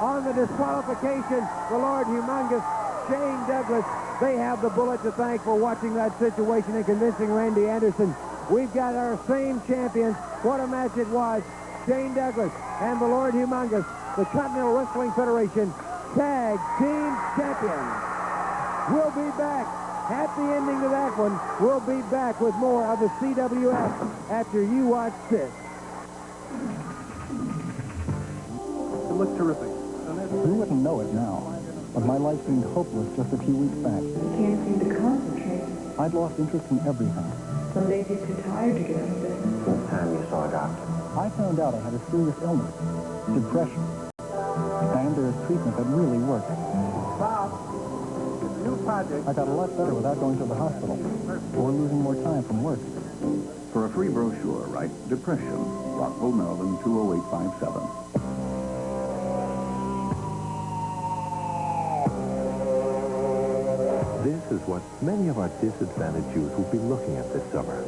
A: on the disqualification, the Lord Humongous, Shane Douglas. They have the Bullet to thank for watching that situation and convincing Randy Anderson. We've got our same champions. What a match it was. Shane Douglas and the Lord Humongous, the Continental Wrestling Federation Tag Team Champions. We'll be back Happy ending to that one. We'll be back with more of the CWF after you watch this.
U: It looks terrific.
G: You wouldn't know it now, but my life seemed hopeless just a few weeks back.
M: You can't seem to concentrate.
G: I'd lost interest in everything.
M: Some days you're too tired to get out of bed.
G: What time you saw a doctor? I found out I had a serious illness, depression. And there is treatment that really works.
U: Bob, new project.
G: I got a lot better without going to the hospital or losing more time from work.
V: For a free brochure, write Depression, Rockville, Maryland, 20857.
K: This is what many of our disadvantaged youth will be looking at this summer.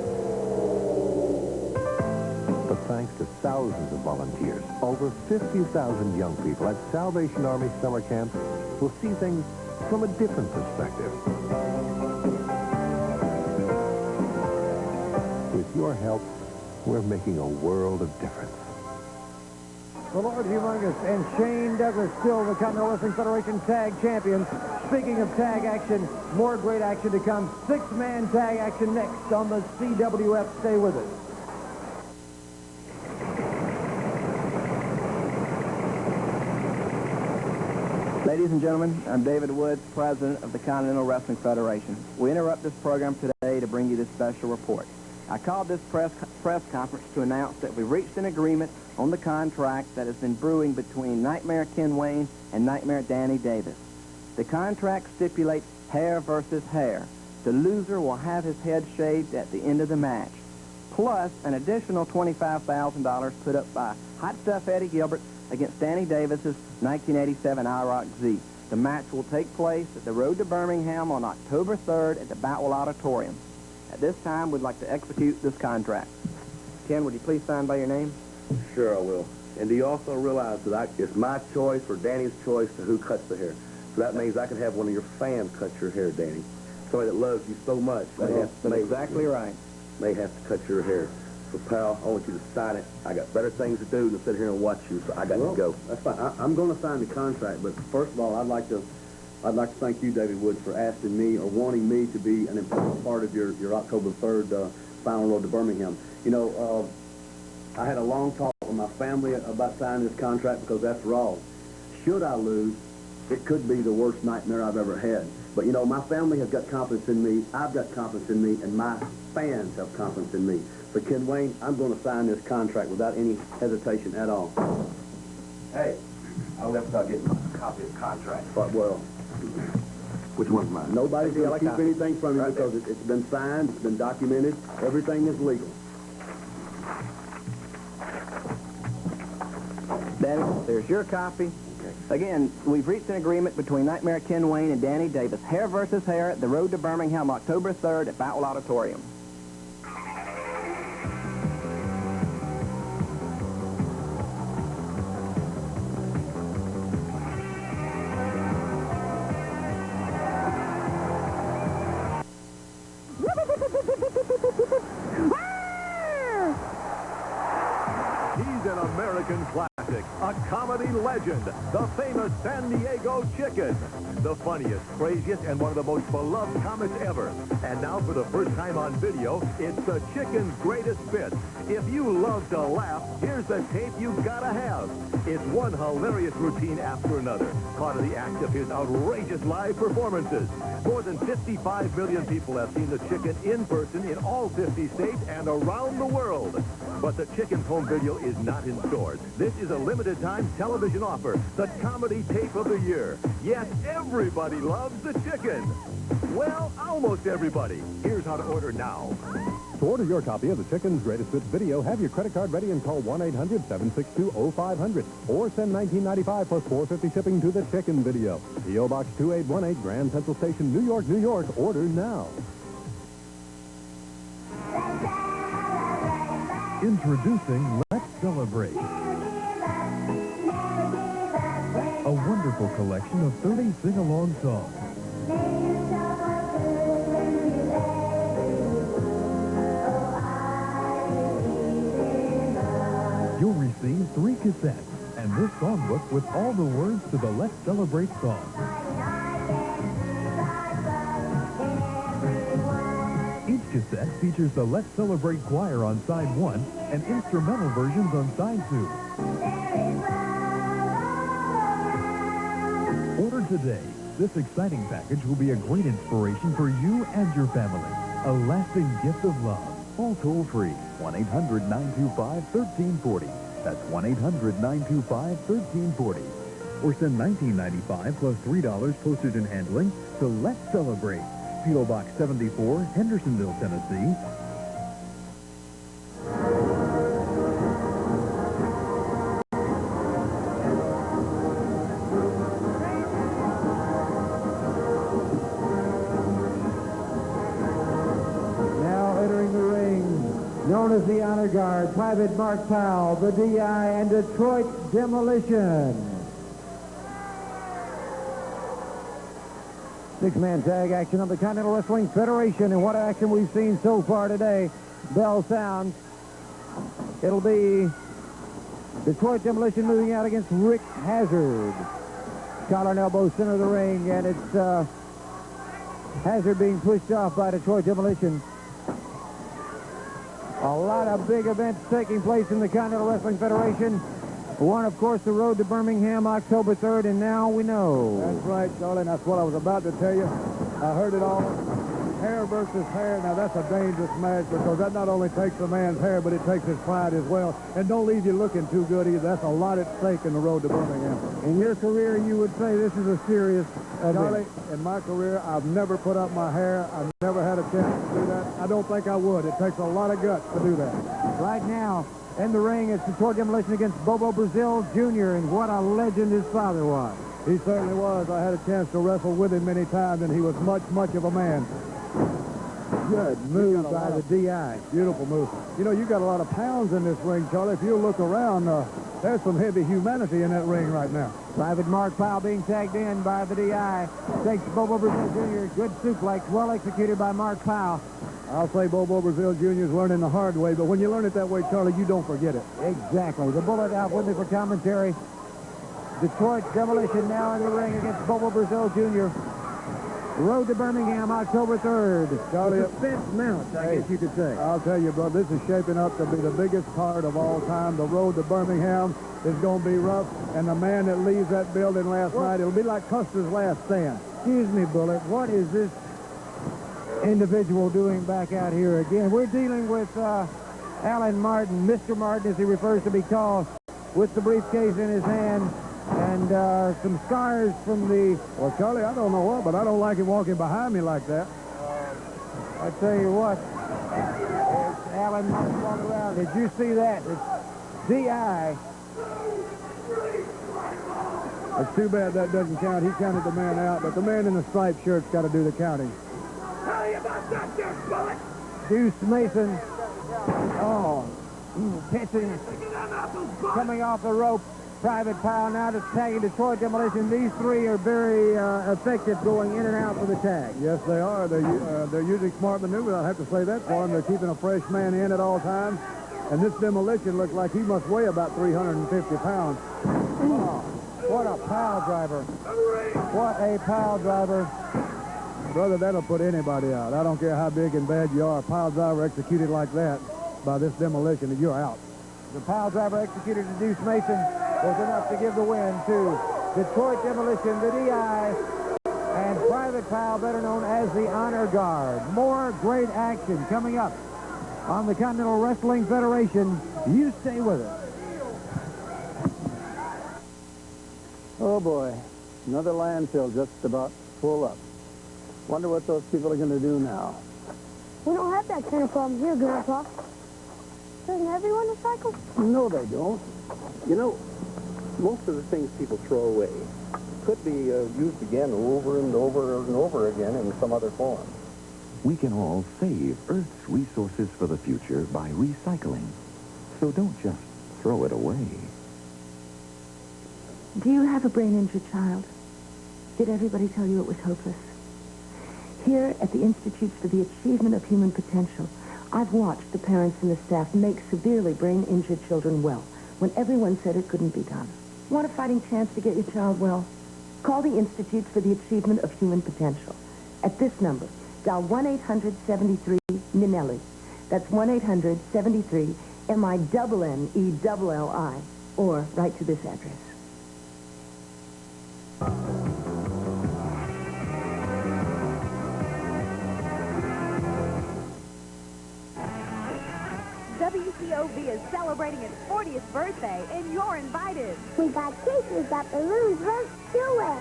K: But thanks to thousands of volunteers, over 50,000 young people at Salvation Army summer camp will see things from a different perspective. With your help, we're making a world of difference.
A: The Lord Humongous and Shane Douglas, still the Continental Wrestling Federation Tag Champions. Speaking of tag action, more great action to come. Six-man tag action next on the CWF. Stay with us.
N: Ladies and gentlemen, I'm David Woods, President of the Continental Wrestling Federation. We interrupt this program today to bring you this special report. I called this press conference to announce that we've reached an agreement on the contract that has been brewing between Nightmare Ken Wayne and Nightmare Danny Davis. The contract stipulates hair versus hair. The loser will have his head shaved at the end of the match, plus an additional $25,000 put up by Hot Stuff Eddie Gilbert against Danny Davis's 1987 IROC Z. The match will take place at the Road to Birmingham on October 3rd at the Boutwell Auditorium. At this time, we'd like to execute this contract. Ken, would you please sign by your name?
P: Sure, I will. And do you also realize that it's my choice or Danny's choice to who cuts the hair? So that means I can have one of your fans cut your hair, Danny. Somebody that loves you so much.
N: That's exactly right.
P: May have to cut your hair. So, pal, I want you to sign it. I got better things to do than sit here and watch you, so I got to go.
Y: That's fine. I'm going to sign the contract, but first of all, I'd like to thank you, David Woods, for asking me or wanting me to be an important part of your October 3rd final road to Birmingham. You know, I had a long talk with my family about signing this contract because, after all, should I lose, it could be the worst nightmare I've ever had. But, you know, my family has got confidence in me, I've got confidence in me, and my fans have confidence in me. So, Ken Wayne, I'm going to sign this contract without any hesitation at all.
P: Hey, I left without getting a copy of the contract.
Y: But, well,
P: which one's mine?
Y: Nobody's going to keep anything from you because it's been signed, it's been documented, everything is legal.
N: Danny, there's your copy. Again, we've reached an agreement between Nightmare Ken Wayne and Danny Davis. Hair versus hair at the Road to Birmingham, October 3rd at Boutwell Auditorium.
K: He's an American classic, a comedy legend, the famous San Diego Chicken. The funniest, craziest, and one of the most beloved comics ever. And now, for the first time on video, it's the Chicken's greatest bits. If you love to laugh, here's the tape you gotta have. It's one hilarious routine after another, part of the act of his outrageous live performances. More than 55 million people have seen the Chicken in person in all 50 states and around the world. But the Chicken's home video is not in stores. This is a limited-time television offer, the comedy tape of the year. Yes, everybody loves the Chicken. Well, almost everybody. Here's how to order now.
L: To order your copy of the Chicken's Greatest Hits video, have your credit card ready and call 1-800-762-0500 or send $19.95 plus $4.50 shipping to the Chicken video. P.O. Box 2818, Grand Central Station, New York, New York. Order now.
Z: Introducing Let's Celebrate. A wonderful collection of 30 sing-along songs. You'll receive 3 cassettes and this songbook with all the words to the Let's Celebrate song. cassette features the Let's Celebrate Choir on side 1 and instrumental versions on side 2. Order today. This exciting package will be a great inspiration for you and your family. A lasting gift of love. All toll-free. 1-800-925-1340. That's 1-800-925-1340. Or send $19.95 plus $3 postage and handling to Let's Celebrate. P.O. Box 74, Hendersonville, Tennessee.
A: Now entering the ring, known as the Honor Guard, Private Mark Powell, the DI, and Detroit Demolition. Six-man tag action of the Continental Wrestling Federation, and what action we've seen so far today. Bell sounds. It'll be Detroit Demolition moving out against Rick Hazard. Collar and elbow center of the ring, and it's Hazard being pushed off by Detroit Demolition. A lot of big events taking place in the Continental Wrestling Federation. One, of course, the road to Birmingham, October 3rd, and now we know.
T: That's right, Charlie, and that's what I was about to tell you. I heard it all. Hair versus hair. Now, that's a dangerous match because that not only takes a man's hair, but it takes his pride as well. And don't leave you looking too good either. That's a lot at stake in the road to Birmingham.
A: In your career, you would say this is a serious event.
T: Charlie, in my career, I've never put up my hair. I've never had a chance to do that. I don't think I would. It takes a lot of guts to do that.
A: Right now, in the ring, it's Detroit Demolition against Bobo Brazil Jr., and what a legend his father was.
T: He certainly was. I had a chance to wrestle with him many times, and he was much of a man.
A: Good move by the DI.
T: Beautiful move. You know, you got a lot of pounds in this ring, Charlie. If you look around, there's some heavy humanity in that ring right now.
A: Private Mark Powell being tagged in by the DI. Takes Bobo Brazil Jr. Good suplex, well executed by Mark Powell.
T: I'll say Bobo Brazil Jr. is learning the hard way, but when you learn it that way, Charlie, you don't forget it.
A: Exactly. The Bullet out with me for commentary. Detroit Demolition now in the ring against Bobo Brazil Jr. Road to Birmingham, October 3rd.
T: Charlie,
A: the suspense mounts, I guess you could say.
T: I'll tell you, bro, this is shaping up to be the biggest card of all time. The road to Birmingham is going to be rough, and the man that leaves that building last night, it'll be like Custer's last stand.
A: Excuse me, Bullet. What is this individual doing back out here again? We're dealing with Alan Martin, Mr. Martin, as he refers to be called, with the briefcase in his hand. And some scars from the...
T: Well, Charlie, I don't know what, but I don't like him walking behind me like that.
A: I tell you what, it's Alan Martin walking around. Did you see that? It's DI.
T: It's too bad that doesn't count. He counted the man out, but the man in the striped shirt's got to do the counting.
B: Tell you about that there, Bullet.
A: Deuce Mason. Oh, pitching. Coming off the rope. Private Powell now just tagging Detroit Demolition. These three are very effective going in and out for the tag.
T: Yes, they are. They're using smart maneuvers. I'll have to say that for them. They're keeping a fresh man in at all times. And this Demolition looks like he must weigh about 350 pounds.
A: Oh, what a pile driver. What a pile driver.
T: Brother, that'll put anybody out. I don't care how big and bad you are. A pile driver executed like that by this Demolition, and you're out.
A: The pile driver executed to Deuce Mason was enough to give the win to Detroit Demolition, the DI, and Private Powell, better known as the Honor Guard. More great action coming up on the Continental Wrestling Federation. You stay with us.
U: Oh, boy. Another landfill just about full up. Wonder what those people are going to do now.
H: We don't have that kind of problem here, Grandpa. Doesn't everyone recycle?
U: No, they don't.
I: You know, most of the things people throw away could be used again over and over and over again in some other form.
F: We can all save Earth's resources for the future by recycling. So don't just throw it away.
D: Do you have a brain-injured child? Did everybody tell you it was hopeless? Here at the Institutes for the Achievement of Human Potential, I've watched the parents and the staff make severely brain-injured children well when everyone said it couldn't be done. Want a fighting chance to get your child well? Call the Institutes for the Achievement of Human Potential. At this number, dial 1-800-73 Minelli. That's 1-800-73-MINNELLI. Or write to this address.
J: WCOV is celebrating its 40th birthday, and you're invited.
H: We got cakes, we got balloons, let's do it.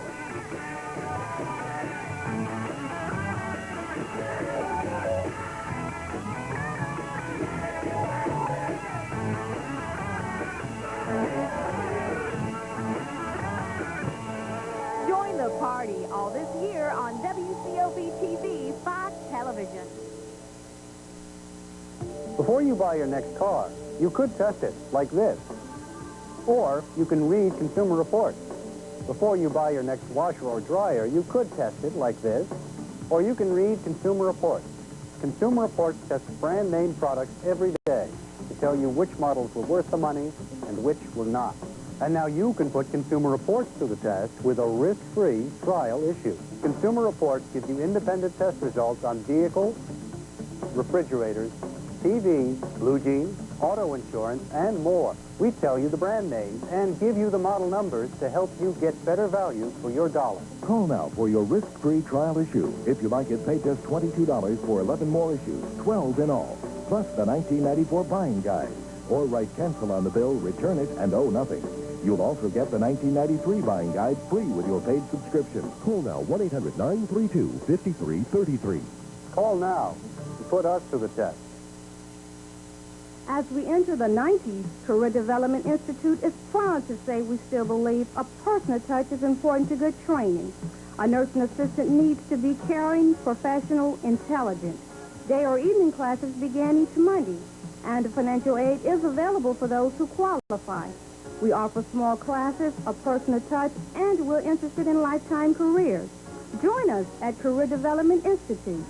J: Join the party all this year on WCOV TV, Fox Television.
U: Before you buy your next car, you could test it like this. Or you can read Consumer Reports. Before you buy your next washer or dryer, you could test it like this. Or you can read Consumer Reports. Consumer Reports tests brand name products every day to tell you which models were worth the money and which were not. And now you can put Consumer Reports to the test with a risk-free trial issue. Consumer Reports gives you independent test results on vehicles, refrigerators, TVs, blue jeans, auto insurance, and more. We tell you the brand names and give you the model numbers to help you get better value for your dollar.
K: Call now for your risk-free trial issue. If you like it, pay just $22 for 11 more issues, 12 in all, plus the 1994 buying guide. Or write cancel on the bill, return it, and owe nothing. You'll also get the 1993 buying guide free with your paid subscription. Call now, 1-800-932-5333.
U: Call now and put us to the test.
O: As we enter the 90s, Career Development Institute is proud to say we still believe a personal touch is important to good training. A nursing assistant needs to be caring, professional, intelligent. Day or evening classes begin each Monday, and financial aid is available for those who qualify. We offer small classes, a personal touch, and we're interested in lifetime careers. Join us at Career Development Institute.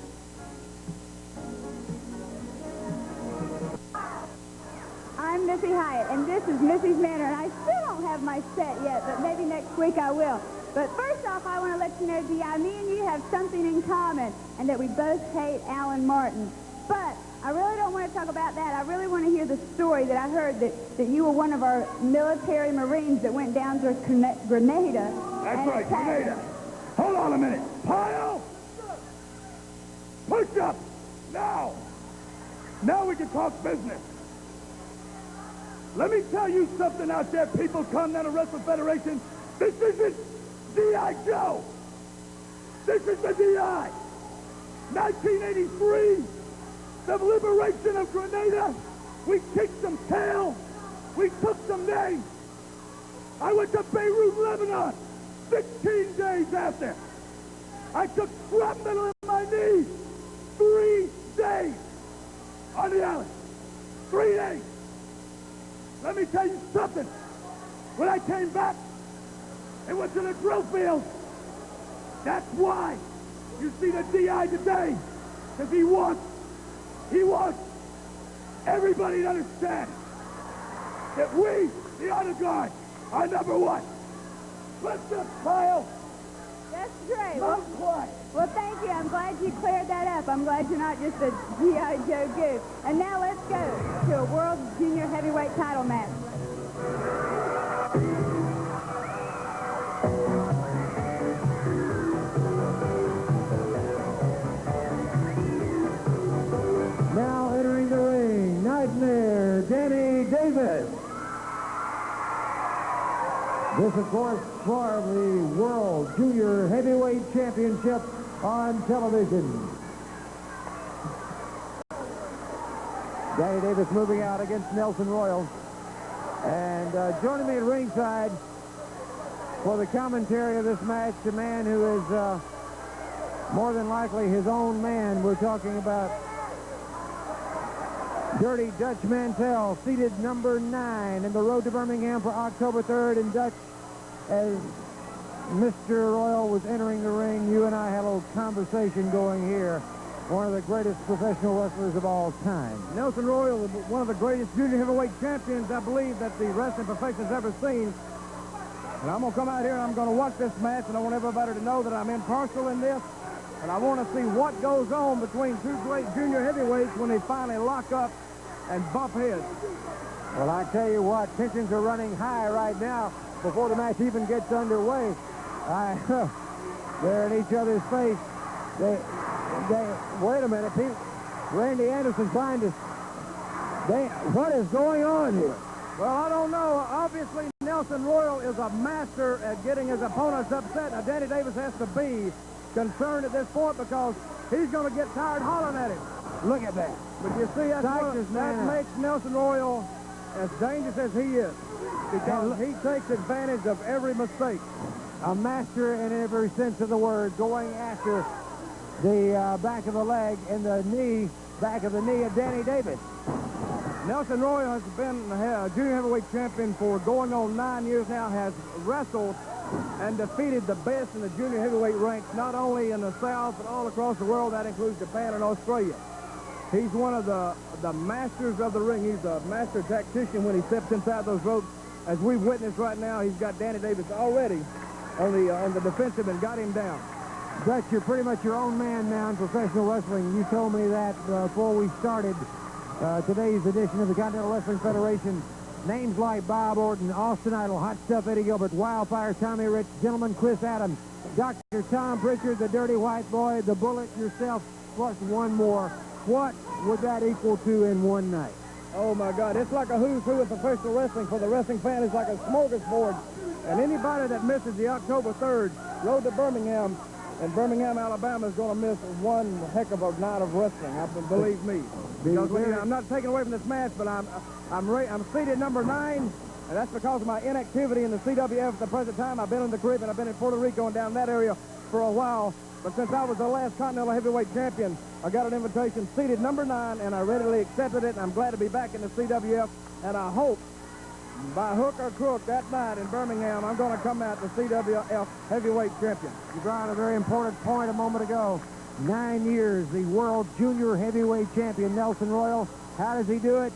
J: I'm Missy Hyatt, and this is Missy's Manor, and I still don't have my set yet, but maybe next week I will. But first off, I want to let you know, D.I., me and you have something in common, and that we both hate Alan Martin. But I really don't want to talk about that. I really want to hear the story that I heard that you were one of our military Marines that went down to Grenada.
B: That's right, Grenada. Hold on a minute. Pile! Push up! Now! Now we can talk business. Let me tell you something out there, people, Continental Wrestling Federation. This isn't D.I. Joe. This is the D.I. 1983, the liberation of Grenada. We kicked some tail. We took some names. I went to Beirut, Lebanon, 16 days after. I took shrapnel in my knees. 3 days on the island. 3 days. Let me tell you something. When I came back, it was to the drill field. That's why you see the D.I. today. Because he wants everybody to understand that we, the honor guard, are number one. Lift up, Kyle.
J: That's great.
B: Well,
J: thank you. I'm glad you cleared that up. I'm glad you're not just a G.I. Joe goof. And now let's go to a World Junior Heavyweight title match.
A: Now entering the ring, Nightmare Danny Davis. This, of course, for the World Junior Heavyweight Championship on television. Danny Davis moving out against Nelson Royal. And joining me at ringside for the commentary of this match, the man who is more than likely his own man. We're talking about Dirty Dutch Mantell, seated number 9 in the road to Birmingham for October 3rd. And Dutch, as Mr. Royal was entering the ring, you and I had a little conversation going here. One of the greatest professional wrestlers of all time.
T: Nelson Royal is one of the greatest junior heavyweight champions, I believe, that the wrestling profession has ever seen. And I'm going to come out here and I'm going to watch this match, and I want everybody to know that I'm impartial in this.
A: And I want to see what goes on between two great junior heavyweights when they finally lock up and bump heads. Well, I tell you what, tensions are running high right now before the match even gets underway. They're in each other's face. Wait a minute, Randy Anderson behind us. What is going on here? Well, I don't know. Obviously, Nelson Royal is a master at getting his opponents upset. Now, Danny Davis has to be concerned at this point because he's going to get tired hollering at him. Look at that. But you see, that makes Nelson Royal as dangerous as he is because he takes advantage of every mistake. A master in every sense of the word, going after the back of the leg and the knee, back of the knee of Danny Davis. Nelson Royal has been a junior heavyweight champion for going on 9 years now, has wrestled and defeated the best in the junior heavyweight ranks, not only in the South, but all across the world. That includes Japan and Australia. He's one of the masters of the ring. He's a master tactician when he steps inside those ropes. As we've witnessed right now, he's got Danny Davis already on the defensive and got him down. Dutch, you're pretty much your own man now in professional wrestling. You told me that before we started today's edition of the Continental Wrestling Federation. Names like Bob Orton, Austin Idol, Hot Stuff Eddie Gilbert, Wildfire Tommy Rich, Gentleman Chris Adams, Dr. Tom Pritchard, the Dirty White Boy, the Bullet, yourself, plus one more. What would that equal to in one night? Oh, my God. It's like a who's who of professional wrestling. For the wrestling fan, it's like a smorgasbord. And anybody that misses the October 3rd road to Birmingham, and Birmingham, Alabama, is going to miss one heck of a night of wrestling. Believe me. Because I'm not taking away from this match, but I'm seated number 9, and that's because of my inactivity in the CWF at the present time. I've been in the Caribbean, I've been in Puerto Rico and down that area for a while. But since I was the last Continental Heavyweight Champion, I got an invitation seated number 9, and I readily accepted it, and I'm glad to be back in the CWF, and I hope by hook or crook that night in Birmingham, I'm going to come out the CWF Heavyweight Champion. You brought a very important point a moment ago. 9 years, the World Junior Heavyweight Champion, Nelson Royal. How does he do it?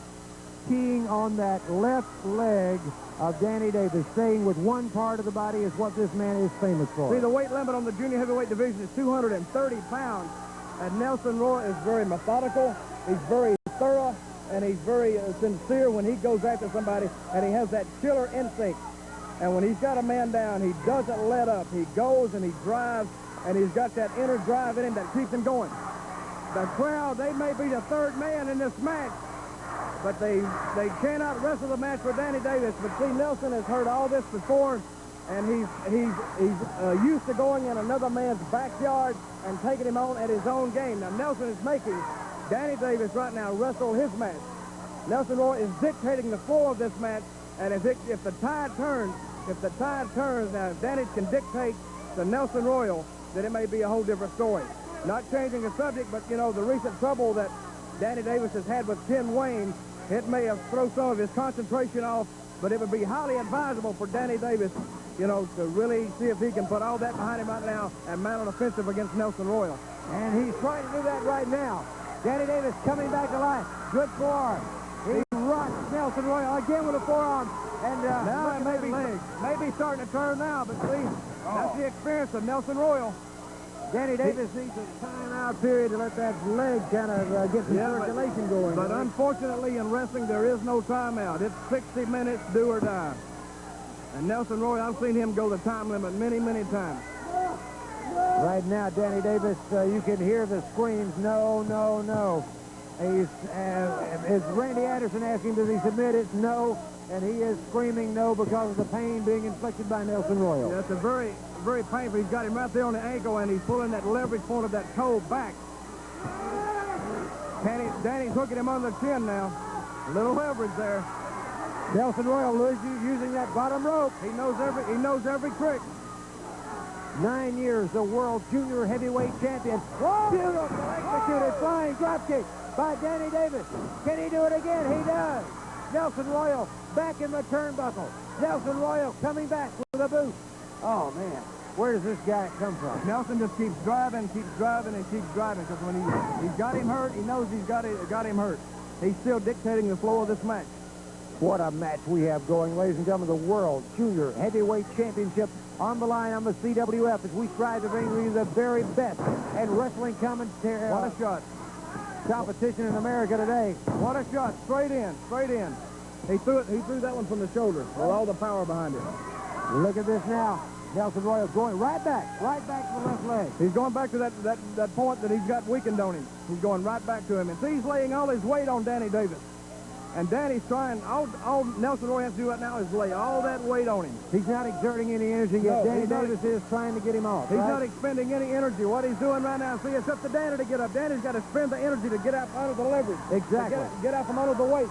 A: Keying on that left leg of Danny Davis, staying with one part of the body is what this man is famous for. See, the weight limit on the junior heavyweight division is 230 pounds, and Nelson Royal is very methodical, he's very thorough, and he's very sincere when he goes after somebody, and he has that killer instinct. And when he's got a man down, he doesn't let up. He goes and he drives, and he's got that inner drive in him that keeps him going. The crowd, they may be the third man in this match, but they cannot wrestle the match for Danny Davis. But see, Nelson has heard all this before, and he's used to going in another man's backyard and taking him on at his own game. Now, Nelson is making Danny Davis right now wrestle his match. Nelson Roy is dictating the flow of this match, and if the tide turns, now if Danny can dictate to Nelson Royal, then it may be a whole different story. Not changing the subject, but, you know, the recent trouble that Danny Davis has had with Ken Wayne, it may have thrown some of his concentration off, but it would be highly advisable for Danny Davis, you know, to really see if he can put all that behind him right now and mount an offensive against Nelson Royal. And he's trying to do that right now. Danny Davis coming back to life. Good forearm. He rocks Nelson Royal again with a forearm. And now it may be starting to turn now, but see, that's the experience of Nelson Royal. Danny Davis needs a timeout period to let that leg kind of get some circulation going. But unfortunately in wrestling, there is no timeout. It's 60 minutes, do or die. And Nelson Royal, I've seen him go the time limit many, many times. Right now, Danny Davis, you can hear the screams, no, no, no. Is Randy Anderson asking, does he submit? It's no, and he is screaming no because of the pain being inflicted by Nelson Royal. Yeah, it's a very, very painful. He's got him right there on the ankle, and he's pulling that leverage point of that toe back. Danny's hooking him on the chin now. A little leverage there. Nelson Royal using that bottom rope. He knows every trick. 9 years, the world junior heavyweight champion. Whoa! Beautiful, executed flying dropkick by Danny Davis. Can he do it again? He does. Nelson Royal back in the turnbuckle. Nelson Royal coming back with a boot. Oh, man. Where does this guy come from? Nelson just keeps driving, and keeps driving. Because when he's got him hurt, he knows he's got him hurt. He's still dictating the flow of this match. What a match we have going, ladies and gentlemen. The World Junior Heavyweight Championship on the line on the CWF as we strive to bring you the very best and wrestling commentary.
T: What a shot.
A: Competition in America today.
T: What a shot. Straight in. Straight in. He threw that one from the shoulder with all the power behind it.
A: Look at this now. Nelson Royal going right back to the left leg.
T: He's going back to that point that he's got weakened on him. He's going right back to him. And see, he's laying all his weight on Danny Davis. And Danny's trying, all Nelson Royal has to do right now is lay all that weight on him.
A: He's not exerting any energy yet.
T: No,
A: Danny Davis is trying to get him off.
T: He's not expending any energy. What he's doing right now, see, it's up to Danny to get up. Danny's got to spend the energy to get out under the leverage.
A: Exactly.
T: Get out from under the weight.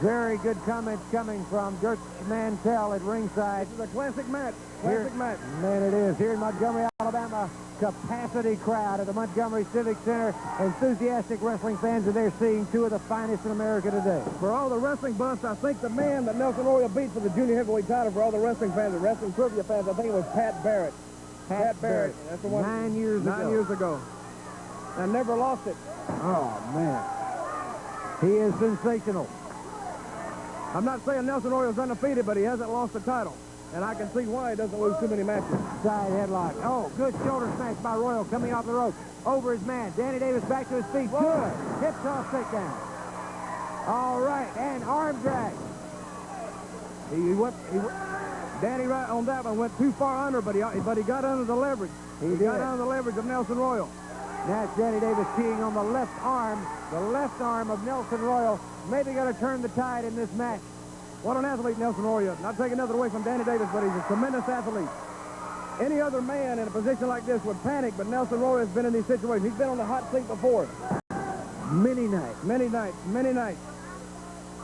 A: Very good comments coming from Dirk Mantell at ringside.
T: This is a classic match. Classic match.
A: Man, it is. Here in Montgomery, Alabama, capacity crowd at the Montgomery Civic Center. Enthusiastic wrestling fans are there seeing two of the finest in America today.
T: For all the wrestling buffs, I think the man that Nelson Royal beat for the junior heavyweight title, for all the wrestling fans, the wrestling trivia fans, I think it was Pat Barrett. Pat Barrett. That's the one.
A: 9 years ago.
T: 9 years ago. And never lost it.
A: Oh, man. He is sensational.
T: I'm not saying Nelson Royal's undefeated, but he hasn't lost the title. And I can see why he doesn't lose too many matches.
A: Side headlock. Oh, good shoulder smash by Royal coming off the rope. Over his man. Danny Davis back to his feet.
T: Whoa.
A: Good. Hip toss takedown. All right, and arm drag.
T: Danny right on that one went too far under, but he got under the leverage. He got under the leverage of Nelson Royal.
A: Now it's Danny Davis keying on the left arm. The left arm of Nelson Royal. Maybe going to turn the tide in this match.
T: What an athlete Nelson Royal is. Not taking nothing away from Danny Davis, but he's a tremendous athlete. Any other man in a position like this would panic, but Nelson Royal has been in these situations. He's been on the hot seat before.
A: Many nights.
T: Many nights. Many nights.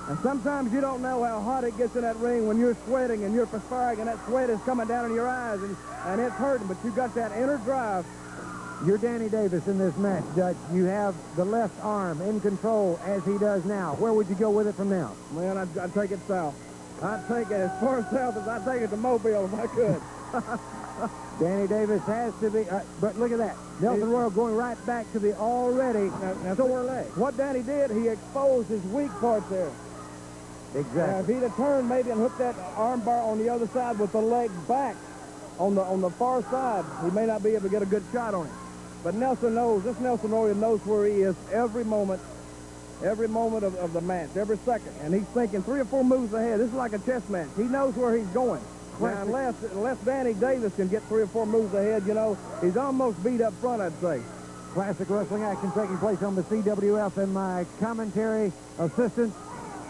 T: And sometimes you don't know how hot it gets in that ring when you're sweating and you're perspiring and that sweat is coming down in your eyes and it's hurting, but you got that inner drive.
A: You're Danny Davis in this match, Dutch. You have the left arm in control as he does now. Where would you go with it from now?
T: Man, I'd take it south. I'd take it as far south as I'd take it to Mobile if I could.
A: Danny Davis has to be, but look at that. Nelson Royal going right back to the already sore leg.
T: What Danny did, he exposed his weak part there.
A: Exactly.
T: If he'd have turned maybe and hooked that arm bar on the other side with the leg back on the far side, he may not be able to get a good shot on it. But Nelson knows, this Nelson Royal knows where he is every moment of the match, every second. And he's thinking 3 or 4 moves ahead. This is like a chess match. He knows where he's going. Now, unless Danny Davis can get 3 or 4 moves ahead, you know, he's almost beat up front, I'd say.
A: Classic wrestling action taking place on the CWF, and my commentary assistant,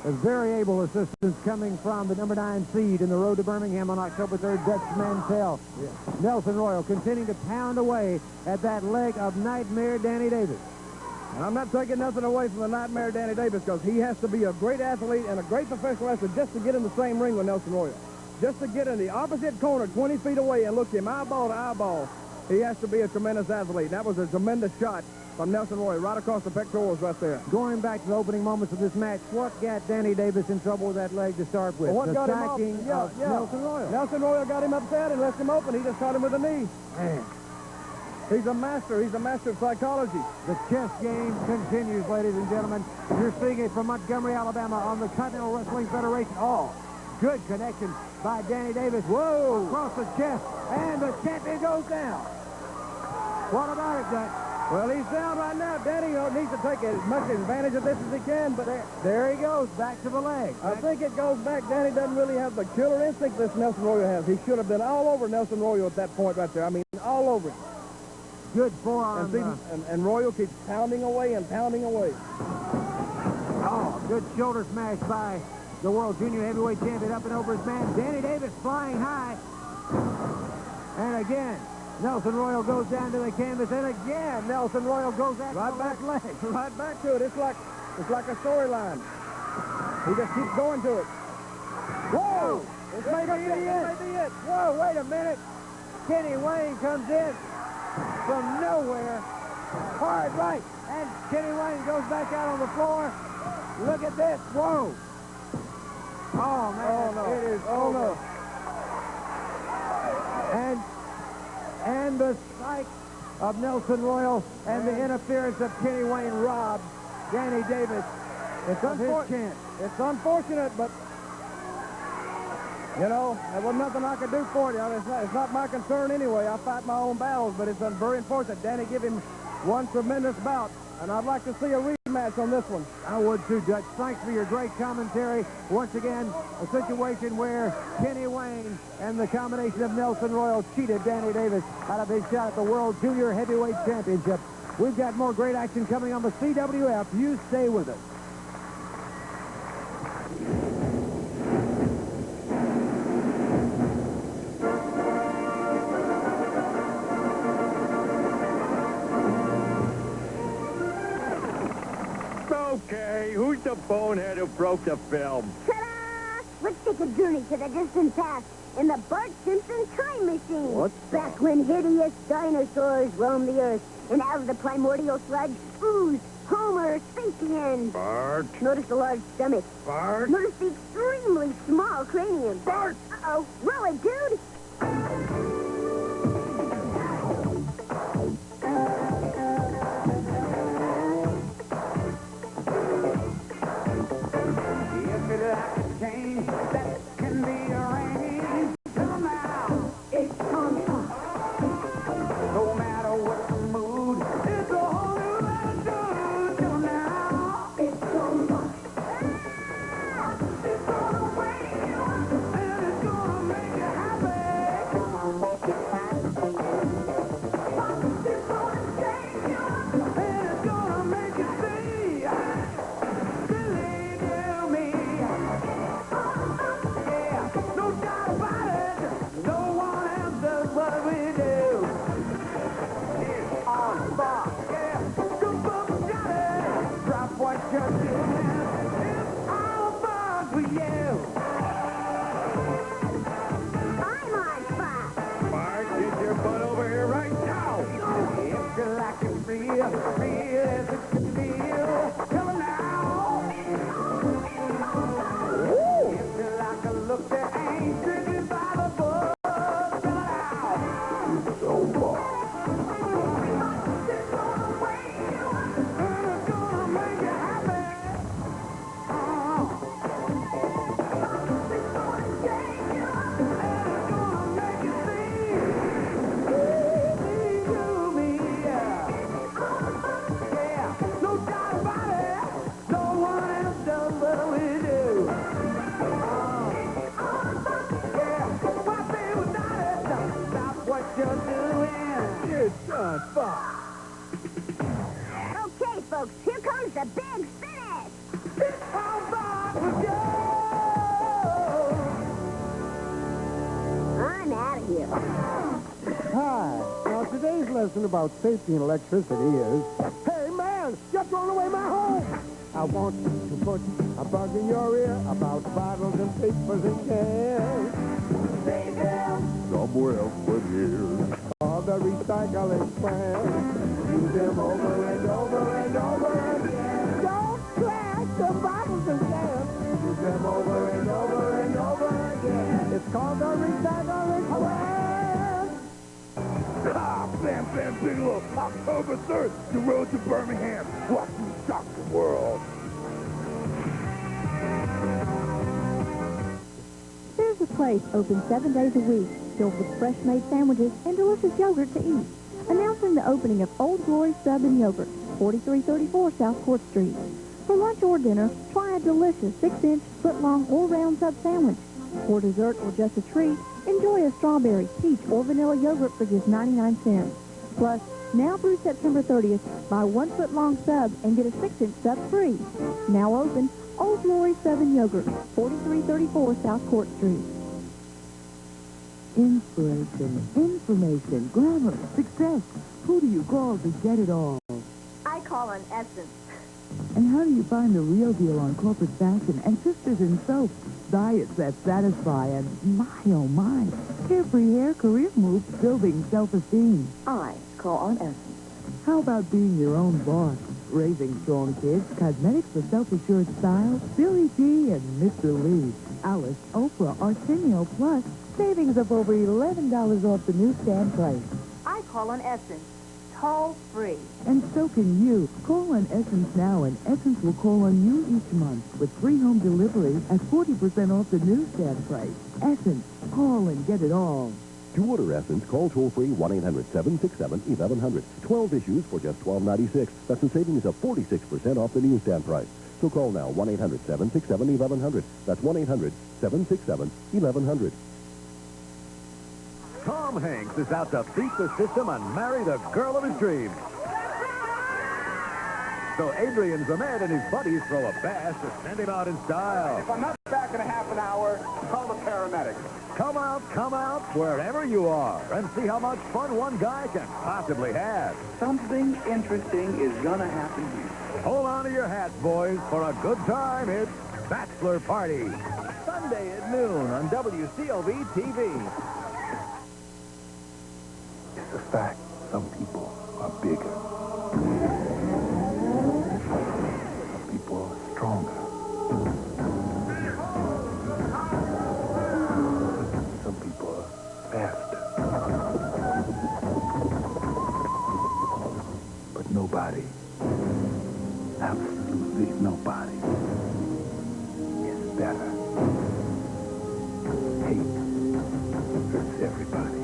A: a very able assistance coming from the number 9 seed in the road to Birmingham on October 3rd, Dutch Mantell. Yeah. Nelson Royal continuing to pound away at that leg of Nightmare Danny Davis.
T: And I'm not taking nothing away from the Nightmare Danny Davis because he has to be a great athlete and a great professional athlete just to get in the same ring with Nelson Royal. Just to get in the opposite corner 20 feet away and look him eyeball to eyeball, he has to be a tremendous athlete. That was a tremendous shot from Nelson Royal right across the pectorals right there.
A: Going back to the opening moments of this match, what got Danny Davis in trouble with that leg to start with?
T: Well, what
A: the
T: got him off?
A: Nelson Royal.
T: Nelson Royal got him upset and left him open. He just caught him with a knee.
A: Man.
T: He's a master. He's a master of psychology.
A: The chess game continues, ladies and gentlemen. You're seeing it from Montgomery, Alabama on the Continental Wrestling Federation. Oh, good connection by Danny Davis. Whoa! Across the chest, and the champion goes down. What about it, Dutch?
T: Well, he's down right now. Danny needs to take as much advantage of this as he can, but
A: there he goes, back to the leg.
T: I think it goes back. Danny doesn't really have the killer instinct this Nelson Royal has. He should have been all over Nelson Royal at that point right there. I mean, all over him.
A: Good forearm.
T: And Royal keeps pounding away and pounding away.
A: Oh, good shoulder smash by the World Junior Heavyweight Champion up and over his man. Danny Davis flying high. And again, Nelson Royal goes down to the canvas, and again, Nelson Royal goes after the left leg.
T: Right back to it. It's like a storyline. He just keeps going to it.
A: Whoa! This may be it. Whoa, wait a minute. Kenny Wayne comes in from nowhere. Hard right. And Kenny Wayne goes back out on the floor. Look at this. Whoa. Oh, man.
T: Oh, no.
A: It is
T: over.
A: No. And the strike of Nelson Royal and the interference of Kenny Wayne robbed Danny Davis It's unfortunate. It's unfortunate, but you know, there was nothing I could do for it. It's not my concern anyway. I fight my own battles, but it's very unfortunate. Danny give him one tremendous bout, and I'd like to see a rematch on this one. I would too, Dutch. Thanks for your great commentary. Once again, a situation where Kenny Wayne and the combination of Nelson Royal cheated Danny Davis out of his shot at the World Junior Heavyweight Championship. We've got more great action coming on the CWF. You stay with us.
C: Okay, who's the bonehead who broke the film?
Q: Ta-da! Let's take a journey to the distant past in the Bart Simpson time machine.
C: What?
Q: Back when hideous dinosaurs roamed the earth, and out of the primordial sludge oozed Homer Sapien.
C: Bart.
Q: Notice the large stomach.
C: Bart.
Q: Notice the extremely small cranium.
C: Bart!
Q: Uh-oh. Roll it, dude! Okay, folks, here comes the big finish. I'm out of here.
A: Hi. Now, today's lesson about safety and electricity is... Hey, man, you're throwing away my home! I want you to put a bug in your ear about bottles and papers and cans. Save them
C: Somewhere else but here.
A: All the recycling plants. Use them over and over and over again. Don't trash the bottles and cans. Use them over and over and over again. It's called the recycling plant.
B: Ah, Bam Bam Bigelow, October 3rd, the road to Birmingham. Watch me shock the world.
R: There's a place open 7 days a week, filled with fresh-made sandwiches and delicious yogurt to eat. Announcing the opening of Old Glory Sub and Yogurt, 4334 South Court Street. For lunch or dinner, try a delicious 6-inch, foot-long, or round sub sandwich. For dessert or just a treat, enjoy a strawberry, peach, or vanilla yogurt for just 99 cents. Plus, now through September 30th, buy 1 foot-long sub and get a 6-inch sub free. Now open, Old Glory Sub and Yogurt, 4334 South Court Street.
S: Inspiration, information, glamour, success. Who do you call to get it all?
Q: I call on Essence.
S: And how do you find the real deal on corporate fashion and sisters in soap? Diets that satisfy and, my oh my, carefree hair, career moves, building self-esteem.
D: I call on Essence.
S: How about being your own boss? Raising strong kids, cosmetics for self-assured style, Billy G and Mr. Lee, Alice, Oprah, Arsenio, plus savings of over $11 off the newsstand price.
J: I call on Essence. toll-free.
S: And so can you. Call on Essence now, and Essence will call on you each month with free home delivery at 40% off the newsstand price. Essence. Call and get it all.
L: To order Essence, call toll-free 1-800-767-1100. 12 issues for just $12.96. That's a savings of 46% off the newsstand price. So call now, 1-800-767-1100. That's 1-800-767-1100.
K: Tom Hanks is out to beat the system and marry the girl of his dreams. So Adrian Zmed and his buddies throw a bash to send him out in style.
B: If I'm not back in a half an hour, call the paramedics.
K: Come out, wherever you are, and see how much fun one guy can possibly have.
E: Something interesting is gonna happen here.
K: Hold on to your hats, boys, for a good time. It's Bachelor Party. Sunday at noon on WCOV TV.
E: It's a fact. Some people are bigger. Some people are stronger. Some people are faster. But nobody, absolutely nobody, is better. Hate hurts everybody.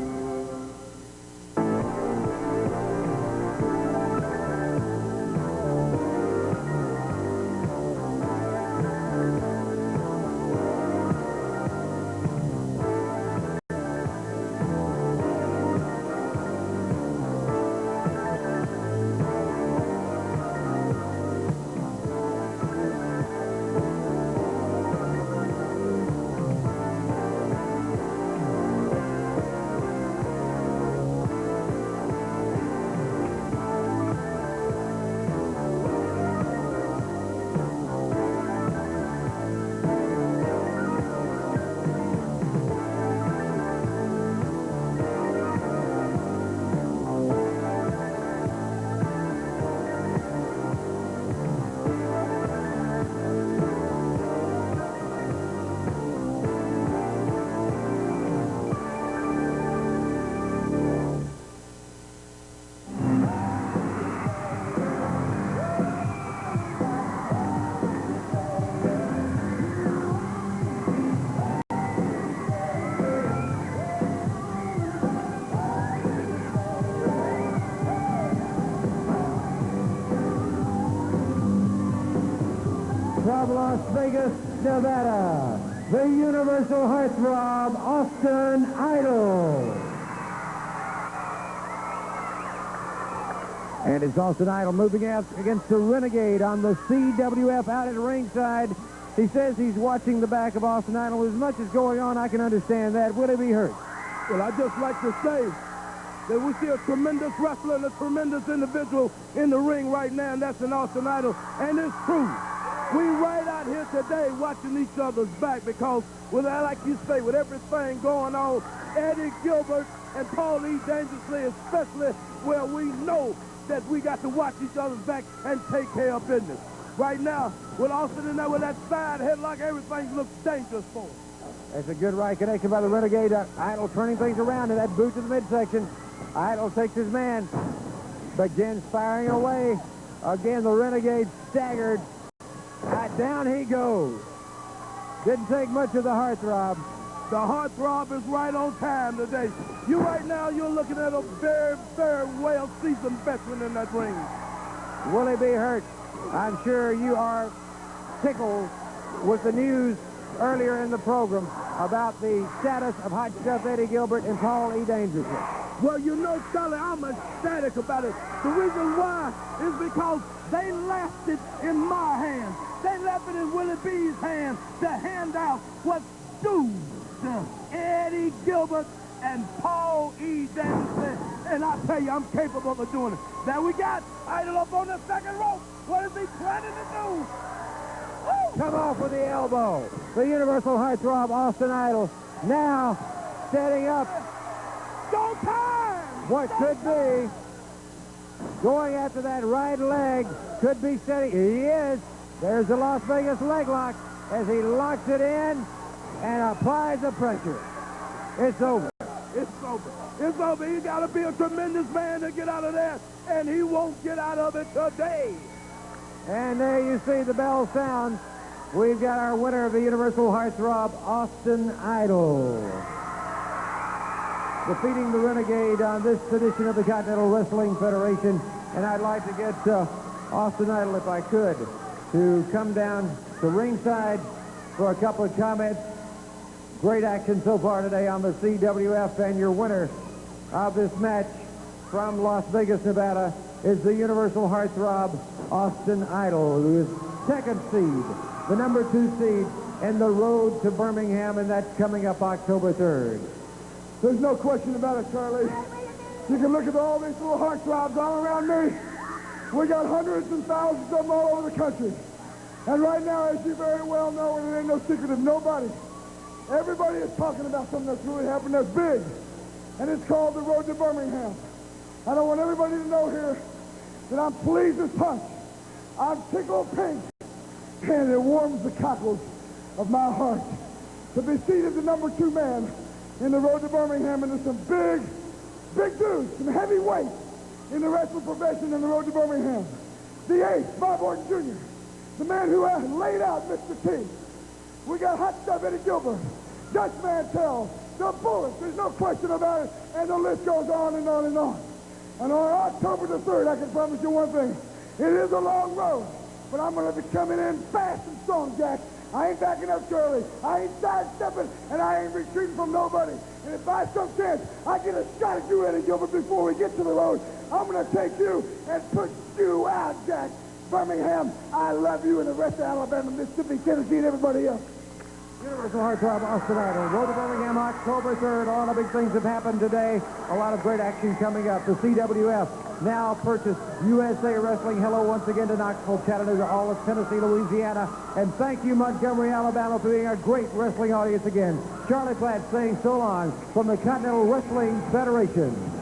A: From Las Vegas, Nevada, the Universal Heartthrob, Austin Idol. And it's Austin Idol moving out against the Renegade on the CWF out at ringside. He says he's watching the back of Austin Idol. As much as going on, I can understand that. Will he be hurt?
B: Well, I'd just like to say that we see a tremendous wrestler and a tremendous individual in the ring right now, and that's an Austin Idol, and it's true. We right out here today watching each other's back because, with like you say, with everything going on, Eddie Gilbert and Paul E. Dangerously, especially where we know that we got to watch each other's back and take care of business. Right now, with Austin in there with that side headlock, everything looks dangerous for him.
A: That's a good right connection by the Renegade. Idol turning things around in that boot to the midsection. Idol takes his man, begins firing away. Again, the Renegade staggered. Down he goes. Didn't take much of the Heartthrob.
B: The Heartthrob is right on time today. You right now, you're looking at a very, very well-seasoned veteran in that ring.
A: Will he be hurt? I'm sure you are tickled with the news earlier in the program about the status of Hot Stuff Eddie Gilbert and Paul E. Dangerously.
B: Well, you know, Charlie, I'm ecstatic about it. The reason why is because they left it in my hands. They left it in Willie B's hands to hand out what's due to Eddie Gilbert and Paul E. Dangerously. And I tell you, I'm capable of doing it. Now we got Idol up on the second rope. What is he planning to do? Woo!
A: Come off with the elbow. The Universal Heartthrob, Austin Idol, now setting up
B: Go time!
A: what could be going after that right leg. Could be setting. He is. There's the Las Vegas leg lock as he locks it in and applies the pressure. It's over.
B: It's over. It's over. He's got to be a tremendous man to get out of there, and he won't get out of it today.
A: And there you see the bell sound. We've got our winner of the Universal Heartthrob, Austin Idol, defeating the Renegade on this edition of the Continental Wrestling Federation. And I'd like to get Austin Idol, if I could, to come down to ringside for a couple of comments. Great action so far today on the CWF, and your winner of this match from Las Vegas, Nevada, is the Universal Heartthrob, Austin Idol, who is second seed, the number 2 seed, and the road to Birmingham, and that's coming up October 3rd.
B: There's no question about it, Charlie. You can look at all these little heartthrobs all around me. We got hundreds and thousands of them all over the country. And right now, as you very well know, and it ain't no secret of nobody, everybody is talking about something that's really happened that's big. And it's called the road to Birmingham. I don't want everybody to know here that I'm pleased as punch. I'm tickled pink. And it warms the cockles of my heart to be seated the number 2 man in the road to Birmingham. And there's some big dudes, some heavy weights in the wrestling profession in the road to Birmingham. The ace, Bob Orton Jr., the man who laid out Mr. T. We got Hot Stuff Eddie Gilbert, Dutch Mantel, the Bullets, there's no question about it, and the list goes on and on and on. And on October the 3rd, I can promise you one thing. It is a long road, but I'm going to be coming in fast and strong, Jack. I ain't backing up, Charlie. I ain't sidestepping, and I ain't retreating from nobody. And if by some chance I get a shot at you, Eddie Gilbert, before we get to the road, I'm going to take you and put you out, Jack. Birmingham, I love you, and the rest of Alabama, Mississippi, Tennessee, and everybody else.
A: Universal Heartthrob, Austin Idol. Road to Birmingham, October 3rd. A lot of big things have happened today. A lot of great action coming up. The CWF now purchased USA Wrestling. Hello once again to Knoxville, Chattanooga, all of Tennessee, Louisiana. And thank you, Montgomery, Alabama, for being a great wrestling audience again. Charlie Platt saying so long from the Continental Wrestling Federation.